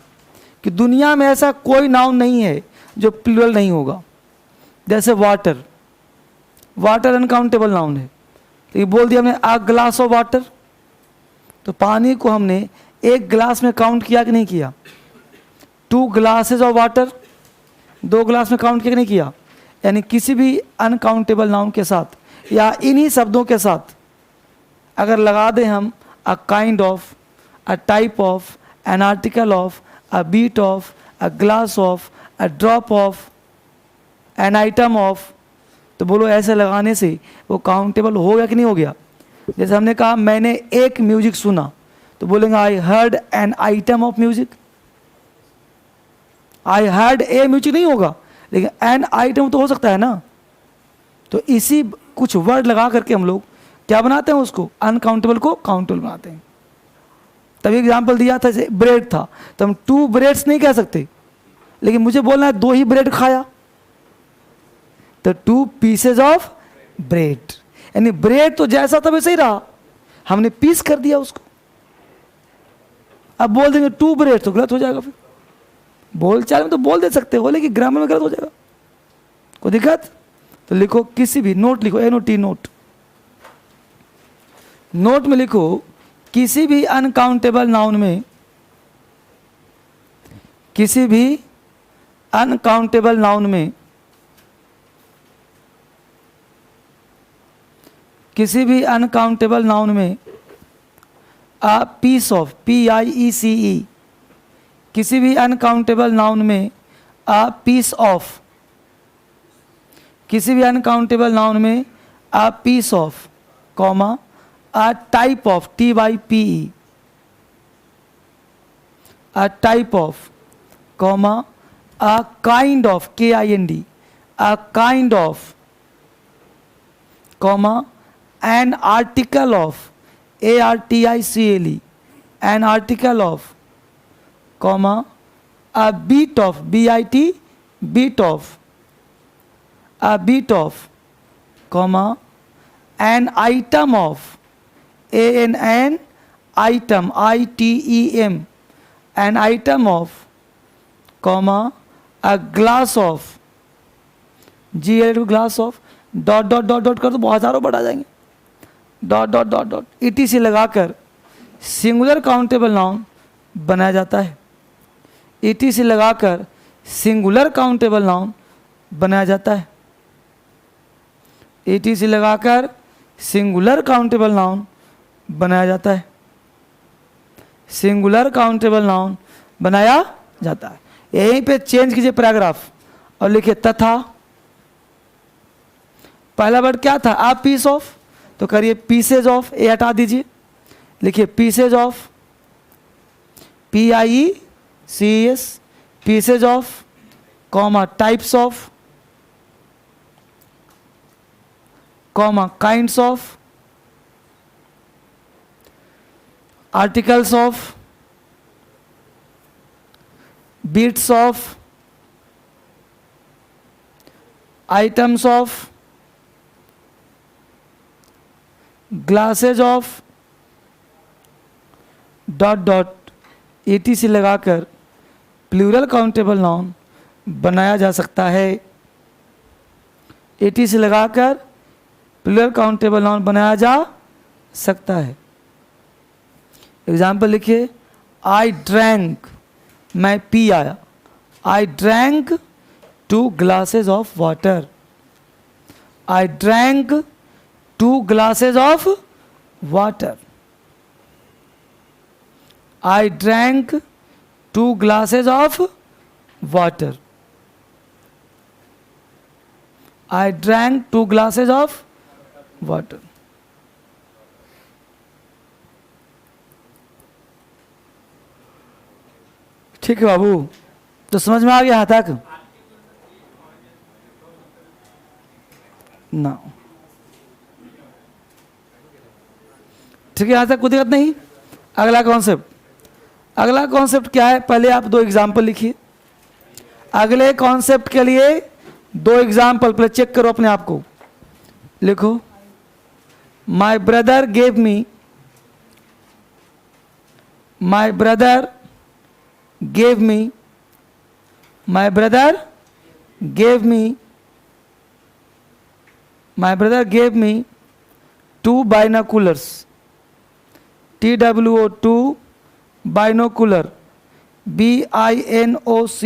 कि दुनिया में ऐसा कोई नाउन नहीं है जो प्लूरल नहीं होगा। जैसे वाटर, वाटर अनकाउंटेबल नाउन है, तो ये बोल दिया हमने अ ग्लास ऑफ वाटर, तो पानी को हमने एक ग्लास में काउंट किया कि नहीं किया? 2 ग्लासेस ऑफ वाटर, 2 ग्लास में काउंट किया कि नहीं किया? यानी किसी भी अनकाउंटेबल नाउन के साथ या इन्हीं शब्दों के साथ अगर लगा दें हम a kind of, a type of, an article of, a bit of, a glass of, a drop of, an item of, तो बोलो ऐसे लगाने से वो काउंटेबल हो गया कि नहीं हो गया? जैसे हमने कहा मैंने एक म्यूजिक सुना, तो बोलेंगे I heard N item of music. I heard a music नहीं होगा, लेकिन एन आइटम तो हो सकता है ना। तो इसी कुछ वर्ड लगा करके हम लोग क्या बनाते हैं, उसको अनकाउंटेबल को काउंटेबल बनाते हैं। तभी एग्जाम्पल दिया था, जैसे ब्रेड था, तो हम 2 ब्रेड्स नहीं कह सकते, लेकिन मुझे बोलना है 2 ही ब्रेड खाया, तो 2 पीसेज ऑफ ब्रेड। यानी ब्रेड तो जैसा था वैसे ही रहा, हमने पीस कर दिया उसको। अब बोल देंगे 2 ब्रेड, तो गलत हो जाएगा। फिर बोल चाल में तो बोल दे सकते हो, लेकिन ग्रामर में गलत हो जाएगा। कोई दिक्कत? तो लिखो, किसी भी नोट लिखो, NOT नोट। नोट में लिखो किसी भी अनकाउंटेबल नाउन में, किसी भी अनकाउंटेबल नाउन में, किसी भी अनकाउंटेबल नाउन में अ पीस ऑफ, PIECE, किसी भी अनकाउंटेबल नाउन में अ पीस ऑफ, किसी भी अनकाउंटेबल नाउन में a piece of, comma a type of, TYPE, a type of, comma a kind of, KIND, a kind of, comma an article of, ARTICLE, an article of, comma a bit of, BIT, bit of, a bit of, comma an item of, ANN, item, ITEM, an item of, comma a glass of, GL glass of, dot dot dot dot कर तो बहुत हजारों बढ़ा जाएंगे। Dot dot dot dot ETC लगाकर singular countable noun बनाया जाता है। ETC लगाकर सिंगुलर काउंटेबल नाउन बनाया जाता है। ETC लगाकर सिंगुलर काउंटेबल नाउन बनाया जाता है। सिंगुलर काउंटेबल नाउन बनाया जाता है। यहीं पे चेंज कीजिए पैराग्राफ और लिखिए तथा। पहला वर्ड क्या था? आ पीस ऑफ, तो करिए पीसेज ऑफ, ए हटा दीजिए, लिखिए pieces of, PIECES, pieces of, comma types of, comma kinds of, articles of, bits of, items of, glasses of, dot dot ETC लगाकर प्लूरल काउंटेबल नाउन बनाया जा सकता है। ETC लगाकर प्लूरल काउंटेबल नाउन बनाया जा सकता है। एग्जाम्पल लिखिए, आई ड्रैंक, मैं पी आया, I drank 2 glasses of water, I drank 2 glasses of water, I drank 2 glasses of water, I drank 2 glasses of water। ठीक है बाबू, तो समझ में आ गया यहाँ तक ना? ठीक है, यहाँ तक कोई दिक्कत नहीं। अगला कॉन्सेप्ट, अगला कॉन्सेप्ट क्या है? पहले आप दो एग्जाम्पल लिखिए। अगले कॉन्सेप्ट के लिए दो एग्जाम्पल पहले चेक करो अपने आप को। लिखो, my brother gave me, my brother gave me, my brother gave me, my brother gave me 2 binoculars, TWO2 binocular, BINOCULAR.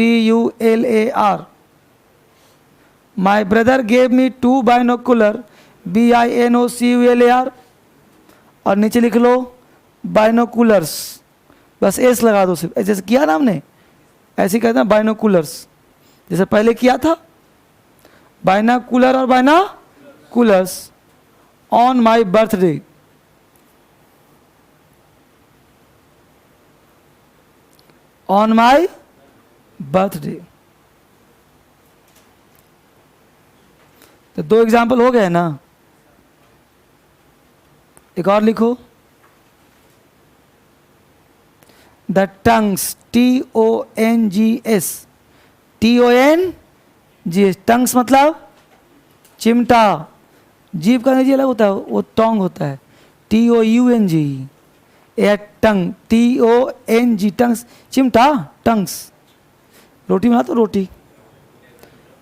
My brother gave me 2 binocular, BINOCULAR. और नीचे लिख लो बाइनोकुलर्स, बस एस लगा दो सिर्फ, जैसे किया ना हमने, ऐसे कहते हैं बाइनोकुलर्स, जैसे पहले किया था बाइनोकुलर और binoculars on my birthday. On my birthday. तो दो एग्जाम्पल हो गए ना? एक और लिखो, the tongues, TONGS, TONGS, tongues मतलब चिमटा, जीभ का नहीं अलग होता है, वो टोंग होता है, TOUNG, ए टंग, TONG, टंग्स, चिमटा, टंग्स, रोटी बना तो रोटी।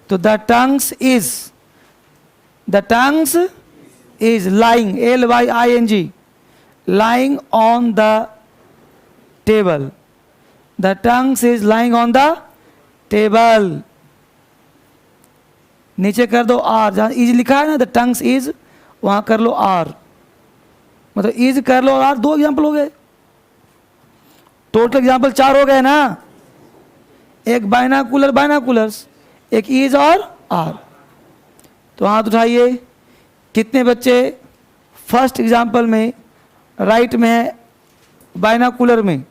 तो the tongues is lying, LYING, lying on the table. The tongue is lying on the table. नीचे कर दो R, जहाँ इज लिखा है ना, द टंग्स इज, वहां कर लो R, मतलब इज कर लो R। दो एग्जाम्पल हो गए, टोटल एग्जाम्पल 4 हो गए ना? एक बाइनोकुलर्स, एक इज और R। तो हाथ उठाइए, कितने बच्चे फर्स्ट एग्जाम्पल में राइट में है, बाइनोकुलर में?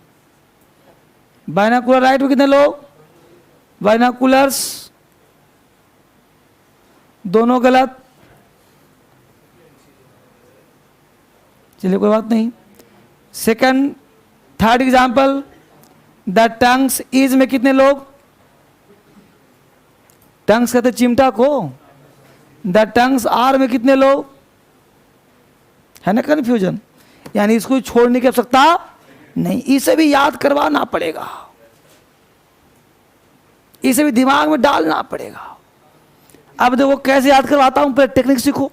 बाइनोकुलर राइट में कितने लोग? बाइनोकुलर्स दोनों गलत, चलिए कोई बात नहीं। Second, third example, the tongues is में कितने लोग? टंग्स कहते चिमटा को। द टंग्स आर में कितने लोग? है ना कंफ्यूजन? यानी इसको छोड़ने की आवश्यकता नहीं, इसे भी याद करवाना पड़ेगा, इसे भी दिमाग में डालना पड़ेगा। अब देखो कैसे याद करवाता हूं, पहले टेक्निक सीखो।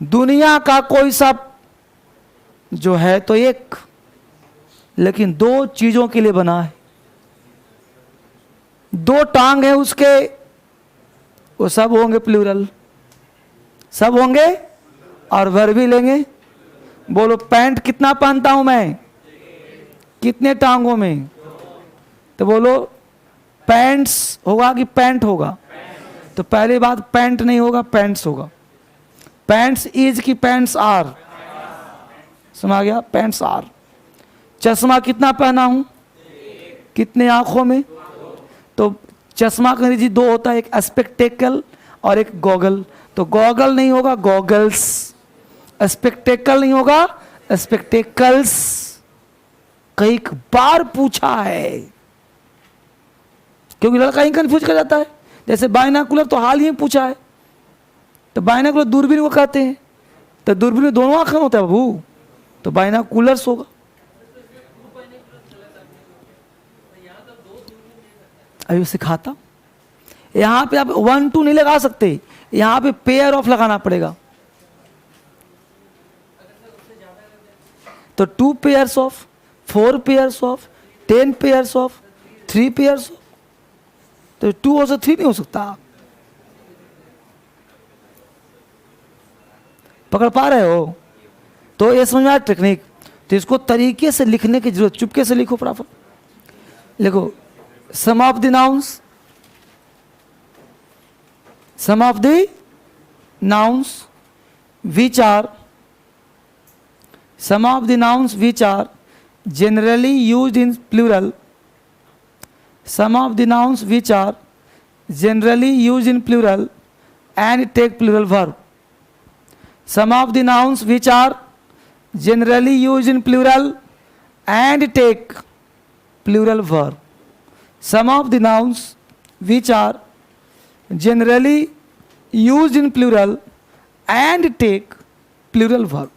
दुनिया का कोई शब्द जो है तो एक, लेकिन दो चीजों के लिए बना है। दो टांग है उसके, वो सब होंगे प्लूरल, सब होंगे और वर्ब भी लेंगे। बोलो पैंट कितना पहनता हूं मैं? कितने टांगों में? तो बोलो पैंट्स होगा कि पैंट होगा? तो पहली बात पैंट नहीं होगा, पैंट्स होगा। पैंट्स इज की पैंट्स आर? समझ गया? Pants are. चश्मा कितना पहना हूं? कितने आंखों में? तो चश्मा का अंग्रेजी दो होता है, एक स्पेक्टेकल और एक गॉगल। तो गॉगल नहीं होगा, गॉगल्स। स्पेक्टेकल नहीं होगा, स्पेक्टेकल्स। कई बार पूछा है, क्योंकि लड़का ही कंफ्यूज कर जाता है। जैसे बाइनोकुलर तो हाल ही में पूछा है, तो बाइनोकुलर दूरबीन को कहते हैं, तो दूरबीन में दोनों आंखें होता है बाबू, तो बाइनोकुलर्स होगा। अभी सिखाता, यहां पे आप 1 2 नहीं लगा सकते, यहां पे पेयर ऑफ लगाना पड़ेगा। तो 2 pairs of, 4 pairs of, 10 pairs of, 3 pairs of. तो 2 हो सकता 3 नहीं हो सकता। पकड़ पा रहे हो? तो ये समझ में आया टेक्निक। तो इसको तरीके से लिखने की जरूरत, चुपके से लिखो फटाफट। लिखो some of the nouns, some of the nouns which are, some of the nouns which are generally used in plural, some of the nouns which are generally used in plural and take plural verb. Some of the nouns which are generally used in plural and take plural verb. Some of the nouns which are generally used in plural and take plural verb.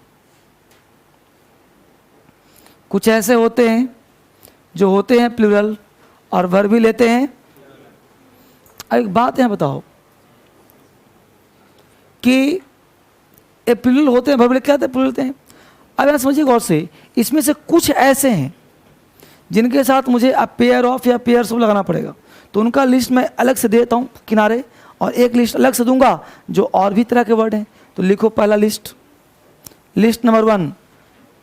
कुछ ऐसे होते हैं जो होते हैं plural और verb भी लेते हैं। एक बात यहाँ बताओ कि ये प्लूरल होते हैं, वर्ब क्या होते हैं, प्लूरल होते हैं। अब यहाँ समझिए गौर से, इसमें से कुछ ऐसे हैं जिनके साथ मुझे अब पेयर ऑफ या पेयर्स ऑफ लगाना पड़ेगा, तो उनका लिस्ट मैं अलग से देता हूँ किनारे, और एक लिस्ट अलग से दूंगा जो और भी तरह के वर्ड हैं। तो लिखो पहला list, list number 1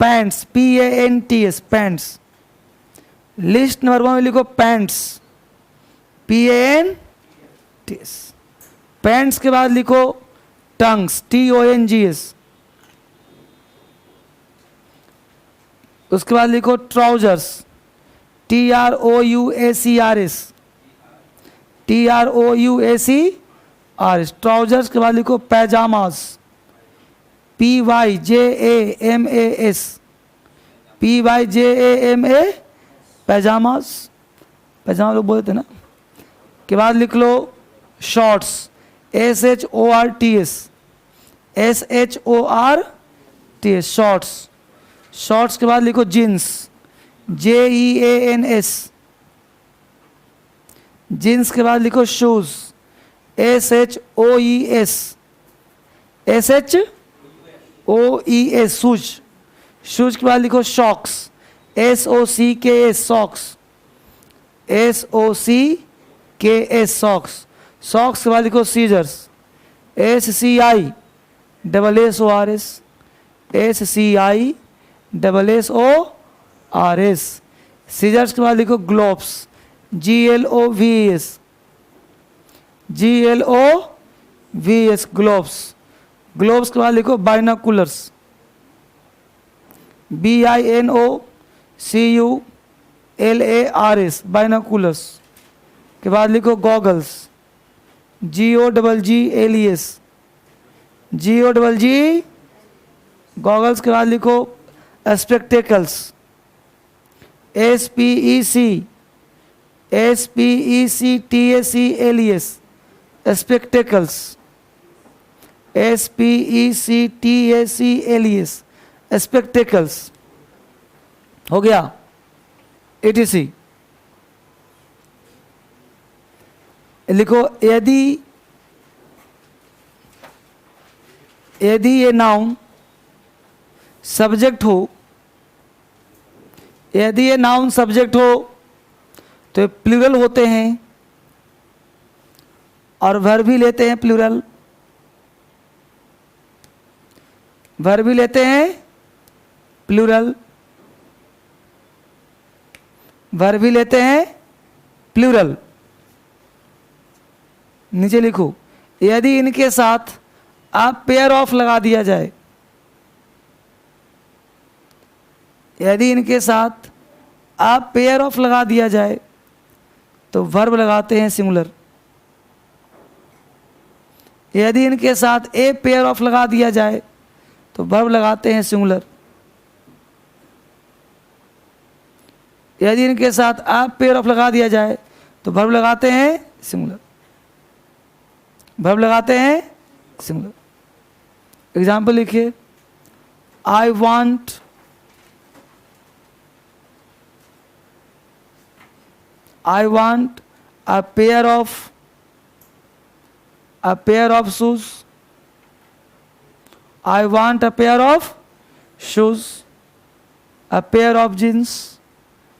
pants, PANTS, pants. List number 1 में लिखो पैंट्स, PANTS। पैंट्स के बाद लिखो टंग्स, TONGS। उसके बाद लिखो ट्राउजर्स, TROUACRS, TROUACRS। ट्राउजर्स के बाद लिखो पैजामास, PYJAMAS, PYJAMA, पैजामास, पैजामा लोग बोलते हैं ना। के बाद लिख लो shorts, SHORTS, SHORTS, shorts. Shorts के बाद लिखो जीन्स, JEANS। जीन्स के बाद लिखो shoes, SHOES, SHOES, shoes. Shoes के बाद लिखो socks, SOCKS, socks, SOCKS, socks. Socks के बाद लिखो सीजर्स, SCISSORS, SCISSORS। सीजर्स के बाद लिखो gloves, GLOVES, GLOVES, gloves. Gloves के बाद लिखो बाइनोकुलर्स, BINOCULARS, बाइनोकुलर्स। के बाद लिखो गॉगल्स, GOGGLES, GOGG, गॉगल्स। के बाद लिखो spectacles, SPECTACLES, spectacles, SPECTACLES, spectacles. हो गया ATC। लिखो यदि ये नाउन सब्जेक्ट हो, यदि ये नाउन सब्जेक्ट हो तो प्लूरल होते हैं और वर्ब भी लेते हैं प्लूरल, वर्ब भी लेते हैं प्लूरल, वर्ब भी लेते हैं प्लूरल। नीचे लिखो यदि इनके साथ आप पेयर ऑफ लगा दिया जाए, यदि इनके साथ आप पेयर ऑफ लगा दिया जाए तो वर्ब लगाते हैं सिंगुलर। यदि इनके साथ ए पेयर ऑफ लगा दिया जाए तो वर्ब लगाते हैं सिंगुलर। यदि इनके साथ आप पेयर ऑफ लगा दिया जाए तो वर्ब लगाते हैं सिंगुलर, वर्ब लगाते हैं सिंगुलर। एग्जाम्पल लिखिए, I want, I want a pair of shoes. I want a pair of shoes, a pair of jeans,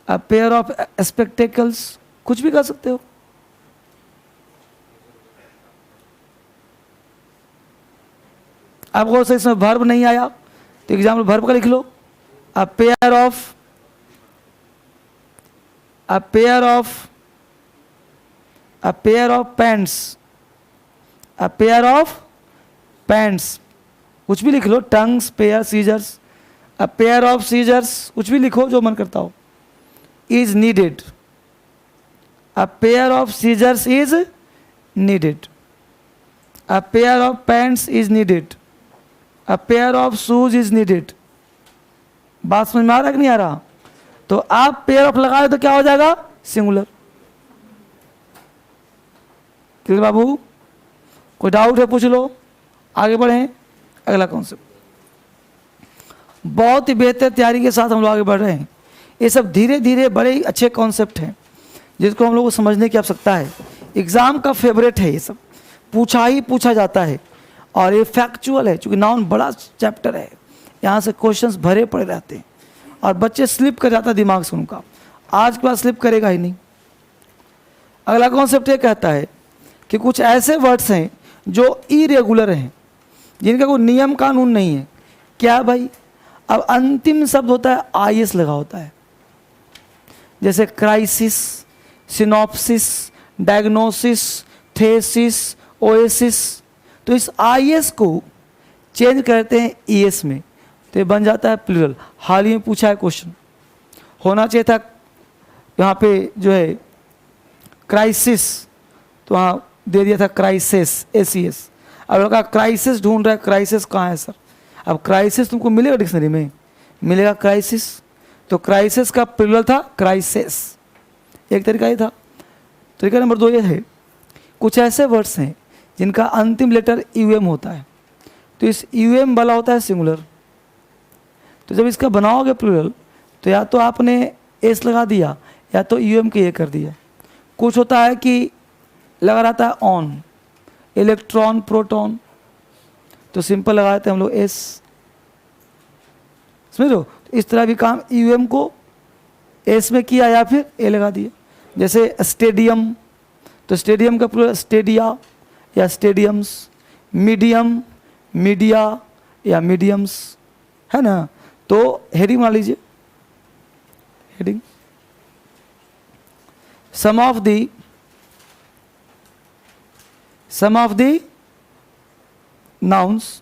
a pair of spectacles. कुछ भी कर सकते हो। आपको से इसमें वर्ब नहीं आया तो एग्जाम्पल वर्ब का लिख लो, a pair of pants, a pair of pants, कुछ भी लिख लो, tongs, pair, scissors, a pair of scissors, कुछ भी लिखो जो मन करता हो। is needed, A pair of scissors is needed. A pair of pants is needed. A pair of shoes is needed. बात समझ में आ रहा कि नहीं आ रहा? तो आप पेयर ऑफ लगाए तो क्या हो जाएगा? सिंगुलर। क्लियर बाबू? कोई डाउट है पूछ लो, आगे बढ़ें। अगला कॉन्सेप्ट बहुत ही बेहतर तैयारी के साथ हम लोग आगे बढ़ रहे हैं। ये सब धीरे धीरे बड़े अच्छे कॉन्सेप्ट हैं जिसको हम लोग को समझने की आवश्यकता है। एग्जाम का फेवरेट है, ये सब पूछा ही पूछा जाता है और ये फैक्चुअल है, क्योंकि नाउन बड़ा चैप्टर है, यहाँ से क्वेश्चंस भरे पड़े रहते हैं और बच्चे स्लिप कर जाता है दिमाग से उनका। आज के बाद स्लिप करेगा ही नहीं। अगला कॉन्सेप्ट ये कहता है कि कुछ ऐसे वर्ड्स हैं जो इरेगुलर हैं, जिनका कोई नियम कानून नहीं है। क्या भाई? अब अंतिम शब्द होता है आईएस लगा होता है, जैसे crisis, synopsis, diagnosis, thesis, oasis. तो इस आईएस को चेंज करते हैं ईएस में, तो ये बन जाता है प्लूरल। हाल ही में पूछा है क्वेश्चन, होना चाहिए था यहाँ पे जो है क्राइसिस, तो वहाँ दे दिया था क्राइसिस, एसीएस। अब लड़का क्राइसिस ढूंढ रहा है, क्राइसिस कहाँ है सर? अब क्राइसिस तुमको मिलेगा डिक्शनरी में? मिलेगा क्राइसिस। तो क्राइसिस का प्लूरल था क्राइसिस, एक तरीका ही था। तरीका नंबर 2 ये है, कुछ ऐसे वर्ड्स हैं जिनका अंतिम लेटर यूएम होता है, तो इस यूएम वाला होता है सिंगुलर। तो जब इसका बनाओगे प्लूरल, तो या तो आपने एस लगा दिया या तो यूएम के ये कर दिया। कुछ होता है कि लगा रहता है ऑन, इलेक्ट्रॉन, प्रोटॉन, तो सिंपल लगा देते हैं हम लोग एस। समझ लो? इस तरह भी काम यूएम को एस में किया या फिर ए लगा दिया। जैसे स्टेडियम, तो स्टेडियम का प्लूरल स्टेडिया या स्टेडियम्स। मीडियम, मीडिया या मीडियम्स, है ना? तो हेडिंग मान लीजिए, heading. Some of the nouns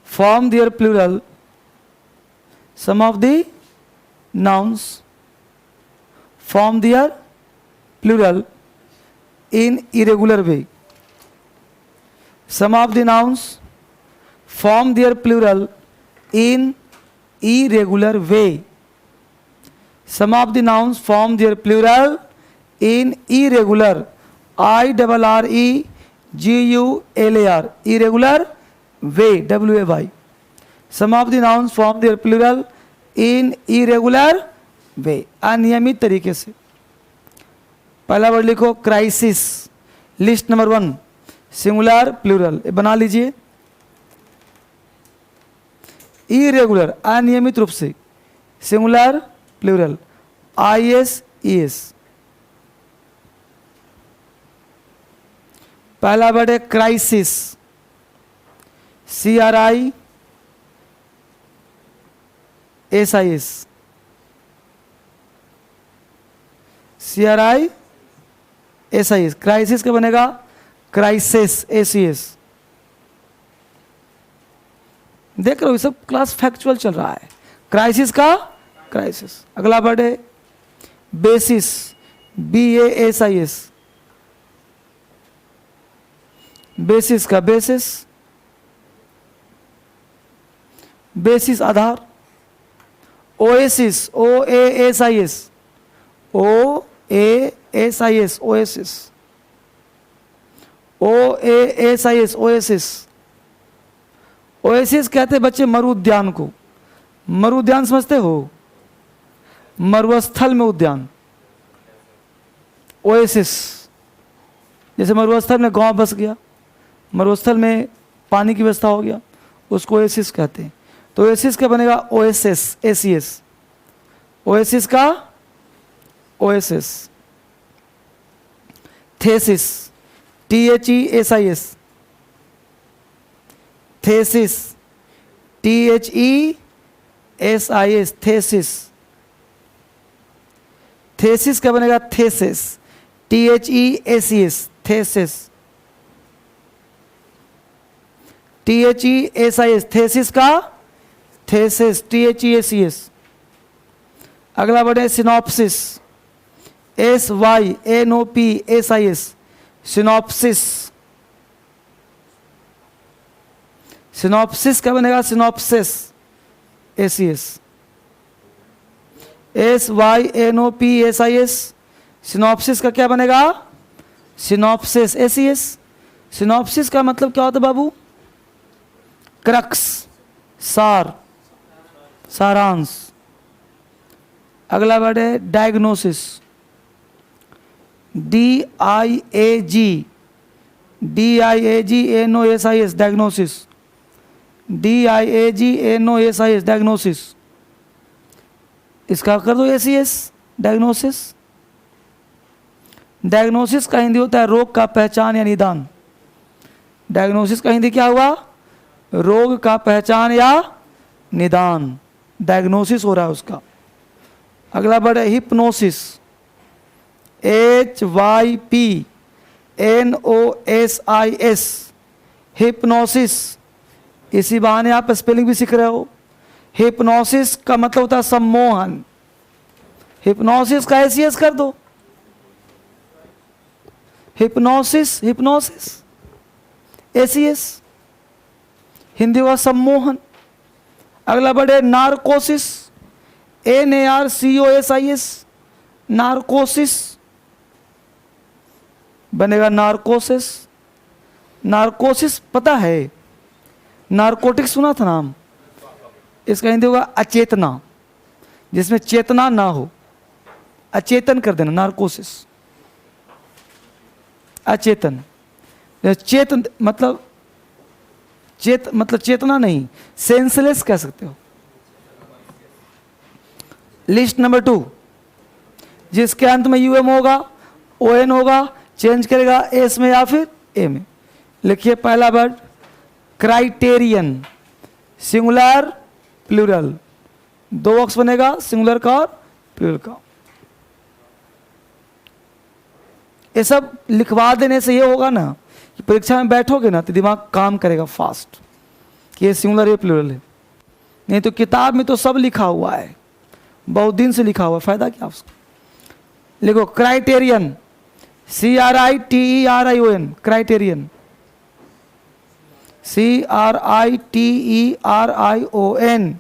form their plural. Some of the nouns form their plural in irregular way. Some of the nouns form their plural in irregular way. Some of the nouns form their plural in irregular, IRREGULAR, irregular way, WAY. Some of the nouns form their plural in irregular way, अनियमित तरीके से। पहला word लिखो crisis, list number 1, singular plural, बना लीजिए। Irregular, अनियमित रूप से, सिंगुलर प्लूरल, IS ES। पहला वर्ड है क्राइसिस, CRISIS, CRISIS। क्राइसिस का बनेगा क्राइसिस, ACS। देख रहे हो, सब क्लास फैक्चुअल चल रहा है। क्राइसिस का क्राइसिस। अगला वर्ड है बेसिस, BASIS। बेसिस का बेसिस, बेसिस आधार। Oasis, OASIS, OASIS, oasis, OASIS, oasis. Oasis कहते हैं बच्चे मरु उद्यान को। मरु उद्यान समझते हो? मरुस्थल में उद्यान, ओएसिस। जैसे मरुस्थल में गांव बस गया, मरुस्थल में पानी की व्यवस्था हो गया, उसको ओएसिस कहते हैं। तो ओएसिस का बनेगा OSS, ACS। ओएसिस का OSS। Thesis, THESIS, thesis, THESIS, thesis. Thesis का बनेगा thesis, THESIS, thesis. THESIS, thesis का थेसिस, THESIS। अगला वर्ड है सिनॉप्सिस, SYNOPSIS, सिनॉप्सिस। सिनॉप्सिस क्या बनेगा? Synopsis, ACS। SYNOPSIS, सिनॉप्सिस का क्या बनेगा? Synopsis, ACS। सिनॉप्सिस का मतलब क्या होता है बाबू? क्रक्स, सार, सारांश। अगला वर्ड है diagnosis, DIAGNOSIS, diagnosis, DIAGNOSIS, diagnosis. इसका कर दो ACS, डायग्नोसिस। डायग्नोसिस का हिंदी होता है रोग का पहचान या निदान। डायग्नोसिस का हिंदी क्या हुआ? रोग का पहचान या निदान, डायग्नोसिस हो रहा है उसका। अगला वर्ड है हिप्नोसिस, HYPNOSIS, हिप्नोसिस। इसी बहाने आप स्पेलिंग भी सीख रहे हो। हिप्नोसिस का मतलब होता है सम्मोहन। हिप्नोसिस का ACS कर दो, हिप्नोसिस, हिप्नोसिस, ACS, हिंदी हुआ सम्मोहन। अगला वर्ड है नारकोसिस, NARCOSIS, नारकोसिस बनेगा नारकोसिस। नारकोसिस पता है? नारकोटिक सुना था नाम? इसका हिंदी होगा अचेतना, जिसमें चेतना ना हो, अचेतन कर देना, नारकोसिस, अचेतन। चेतन मतलब चेतना नहीं, सेंसलेस कह सकते हो। लिस्ट नंबर 2, जिसके अंत में UM होगा, ON होगा, चेंज करेगा एस में या फिर ए में। लिखिए पहला word criterion, singular plural, 2 box बनेगा, सिंगुलर का और प्लूरल का। ये सब लिखवा देने से ये होगा ना कि परीक्षा में बैठोगे ना तो दिमाग काम करेगा फास्ट कि ये सिंगुलर ये प्लूरल है। नहीं तो किताब में तो सब लिखा हुआ है, बहुत दिन से लिखा हुआ, फायदा क्या उसका। लिखो criterion, CRITERION, criterion, CRITERION।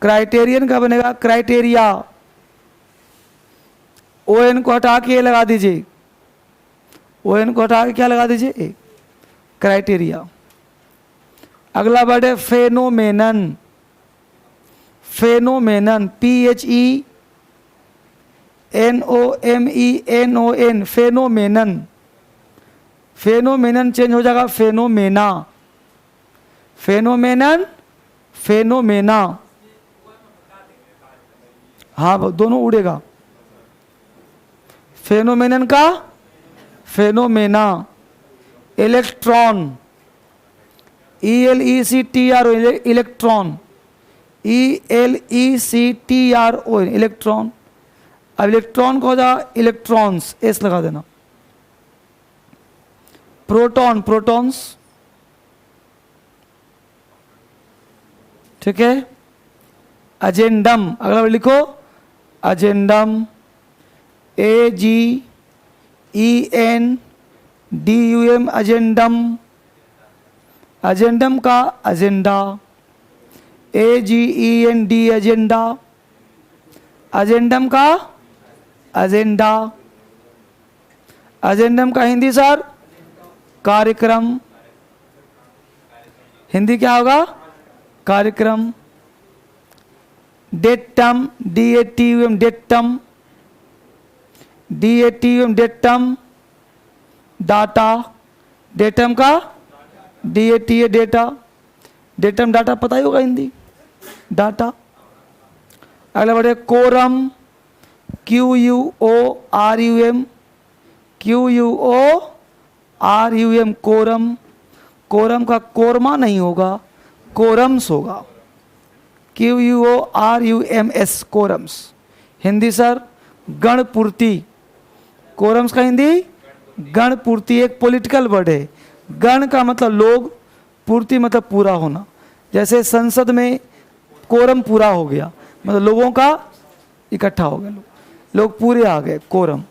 Criterion का बनेगा क्राइटेरिया, ON को हटा के लगा दीजिए, ON को हटा के क्या लगा दीजिए? क्राइटेरिया। अगला वर्ड है phenomenon, phenomenon, PHENOMENON, phenomenon. Phenomenon change हो जाएगा फेनोमेना, फेनोमेनन, फेनोमेना। हाँ दोनों उड़ेगा, फेनोमेनन का phenomena. Electron, ELECTRON, electron, ELECTRON, electron. अब इलेक्ट्रॉन को हो जाएगा इलेक्ट्रॉन्स, एस लगा देना। प्रोटॉन, प्रोटॉन्स, ठीक है। अजेंडम, अगला वर्ड लिखो अजेंडम, AGENDUM, अजेंडम। अजेंडम का अजेंडा, AGEND, अजेंडा। अजेंडम का अजेंडा। अजेंडम का हिंदी सर कार्यक्रम, हिंदी क्या होगा? कार्यक्रम। Datum, DATUM, datum, DATUM, datum. Data, datum का DATA, डेटा। डेटम डाटा पता ही होगा हिंदी, डाटा। अगला वर्ड है quorum, QUORUM, QUORUM, quorum. Quorum का कोरमा नहीं होगा, कोरम्स होगा, QUORUMS, कोरम्स। हिंदी सर गणपूर्ति। कोरम्स का हिंदी गणपूर्ति, एक पॉलिटिकल वर्ड है। गण का मतलब लोग, पूर्ति मतलब पूरा होना। जैसे संसद में कोरम पूरा हो गया, मतलब लोगों का इकट्ठा हो गया लोग। लोग पूरे आ गए, कोरम।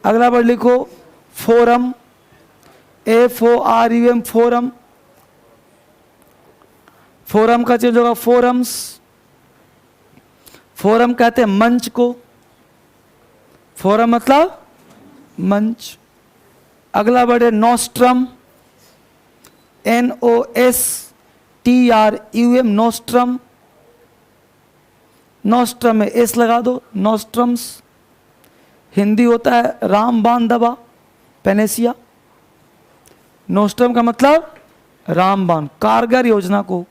अगला वर्ड लिखो फोरम, FORUM, फोरम। फोरम का चेंज होगा फोरम्स। फोरम कहते हैं मंच को, फोरम मतलब मंच। अगला वर्ड है नोस्ट्रम, NOSTRUM, नोस्ट्रम। नोस्ट्रम में एस लगा दो, नोस्ट्रम्स। हिंदी होता है रामबाण दबा, पेनेसिया। नोस्ट्रम का मतलब रामबाण, कारगर योजना को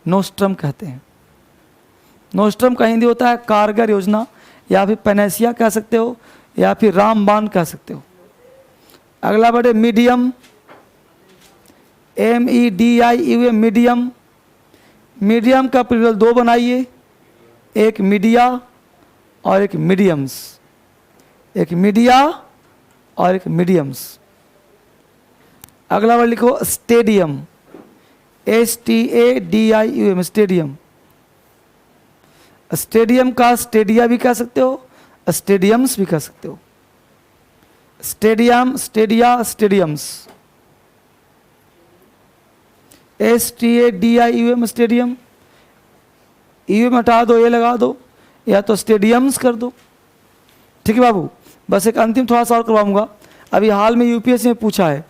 नोस्ट्रम कहते हैं। नोस्ट्रम का हिंदी होता है कारगर योजना, या फिर पेनेसिया कह सकते हो, या फिर रामबाण कह सकते हो। अगला वर्ड है मीडियम, MEDIUM, मीडियम। मीडियम का प्लूरल दो बनाइए, एक मीडिया और एक मीडियम्स। एक मीडिया और एक मीडियम्स। अगला वर्ड लिखो स्टेडियम, STADIUM, स्टेडियम। स्टेडियम का स्टेडिया भी कह सकते हो, स्टेडियम्स भी कह सकते हो। Stadium, Stadia, stadiums. STADIUM, stadium. UM हटा दो, ये लगा दो, या तो स्टेडियम्स कर दो। ठीक है बाबू, बस एक अंतिम थोड़ा सा और करवाऊंगा। अभी हाल में यूपीएससी में पूछा है,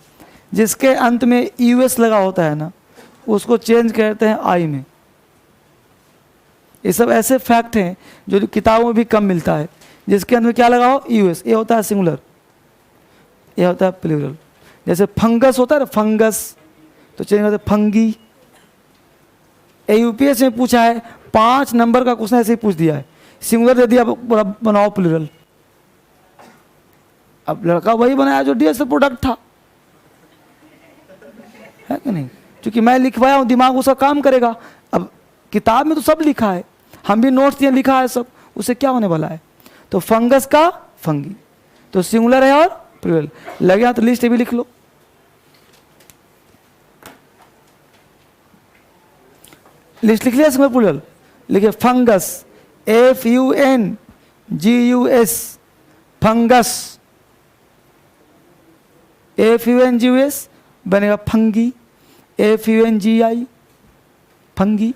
जिसके अंत में US लगा होता है ना, उसको चेंज करते हैं आई में। ये सब ऐसे फैक्ट हैं जो किताबों में भी कम मिलता है। जिसके अंत में क्या लगा हो, US, ये होता है सिंगुलर, ये होता है प्लूरल। जैसे फंगस होता है ना, फंगस, तो चेंज करते फंगी। यूपीएससी में पूछा है, 5 नंबर का क्वेश्चन ऐसे ही पूछ दिया है, सिंगुलर दे दिया, बनाओ प्लूरल। अब लड़का वही बनाया जो डीएस प्रोडक्ट था, है कि नहीं? क्योंकि मैं लिखवाया हूँ, दिमाग उसका काम करेगा। अब किताब में तो सब लिखा है, हम भी नोट्स दिए, लिखा है सब, उससे क्या होने वाला है? तो फंगस का फंगी, तो सिंगुलर है और प्लूरल। लगे तो लिस्ट भी लिख लो। लिस्ट लिख लिया सिंगुलर प्लूरल? लिखिए फंगस, FUNGUS, फंगस। FUNGUS बनेगा फंगी, FUNGI, फंगी।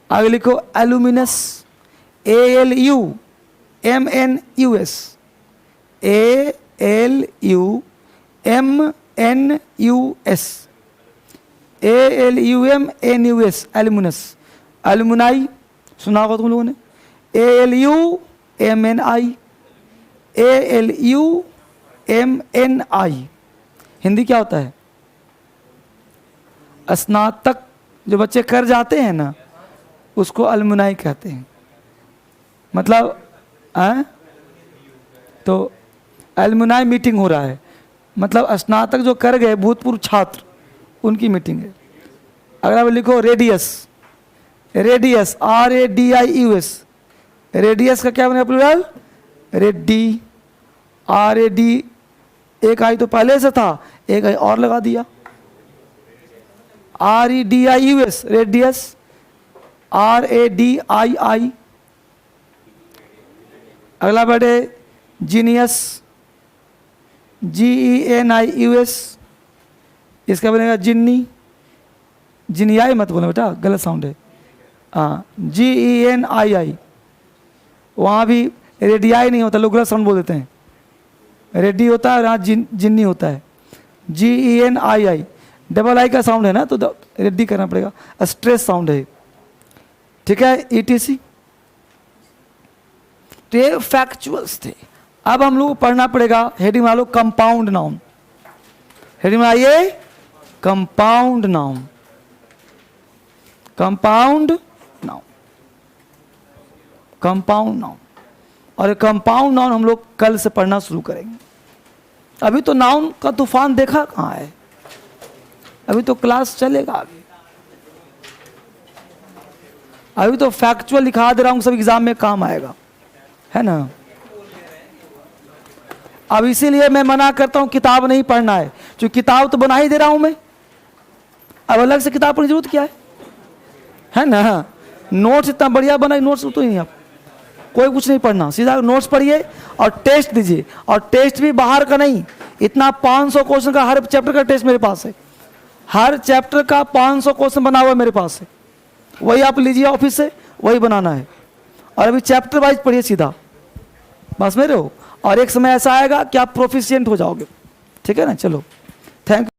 आगे लिखो एल्यूमिनस, ALUMNUS, ALUMNUS, ALUMNUS, एल्यूमिनस। एल्यूमिनाई सुना होगा तुम लोगों ने, ALUMNI, ALUMNI। हिंदी क्या होता है? स्नातक जो बच्चे कर जाते हैं ना, उसको एल्यूमिनाई कहते हैं। मतलब तो एल्यूमिनाई मीटिंग हो रहा है, मतलब स्नातक जो कर गए, भूतपूर्व छात्र, उनकी मीटिंग है। अगर लिखो रेडियस, रेडियस, RADIUS, रेडियस का क्या बनेगा प्लूरल? रेडी, RAD, एक आई तो पहले से था, एक आई और लगा दिया, REDIUS, रेडियस, RADII। अगला वर्ड है जीनियस, GENIUS, इसका बनेगा जिन्नी। जिनियाई मत बोलो बेटा, गलत साउंड है। हाँ, GENII, वहाँ भी रेडियाई नहीं होता, लोग गलत साउंड बोल देते हैं। रेडी होता है, यहाँ जिन्नी होता है। GENII, डबल आई का साउंड है ना, तो रेडी करना पड़ेगा, स्ट्रेस साउंड है। ठीक है, ETC। तो ये फैक्चुअल्स थे। अब हम लोग को पढ़ना पड़ेगा, हेडिंग मान लो कंपाउंड नाउन। हेडिंग में आइए, compound noun, compound noun, compound noun. और ये कंपाउंड नाउन हम लोग कल से पढ़ना शुरू करेंगे। अभी तो नाउन का तूफान देखा कहाँ है, अभी तो क्लास चलेगा। अभी तो फैक्चुअल लिखा दे रहा हूँ, सब एग्जाम में काम आएगा, है ना। अब इसीलिए मैं मना करता हूं किताब नहीं पढ़ना है, क्योंकि किताब तो बना ही दे रहा हूं मैं, अब अलग से किताब पढ़ने की जरूरत क्या है ना। नोट्स इतना बढ़िया बनाई, नोट्स तो ही नहीं आप। कोई कुछ नहीं पढ़ना, सीधा नोट्स पढ़िए और टेस्ट दीजिए। और टेस्ट भी बाहर का नहीं, इतना 500 क्वेश्चन का हर चैप्टर का टेस्ट मेरे पास है, हर चैप्टर का 500 क्वेश्चन बना हुआ है मेरे पास है, वही आप लीजिए ऑफिस से, वही बनाना है। और अभी चैप्टर वाइज पढ़िए सीधा, बस मेरे हो। और एक समय ऐसा आएगा कि आप प्रोफिशिएंट हो जाओगे, ठीक है ना। चलो, थैंक यू।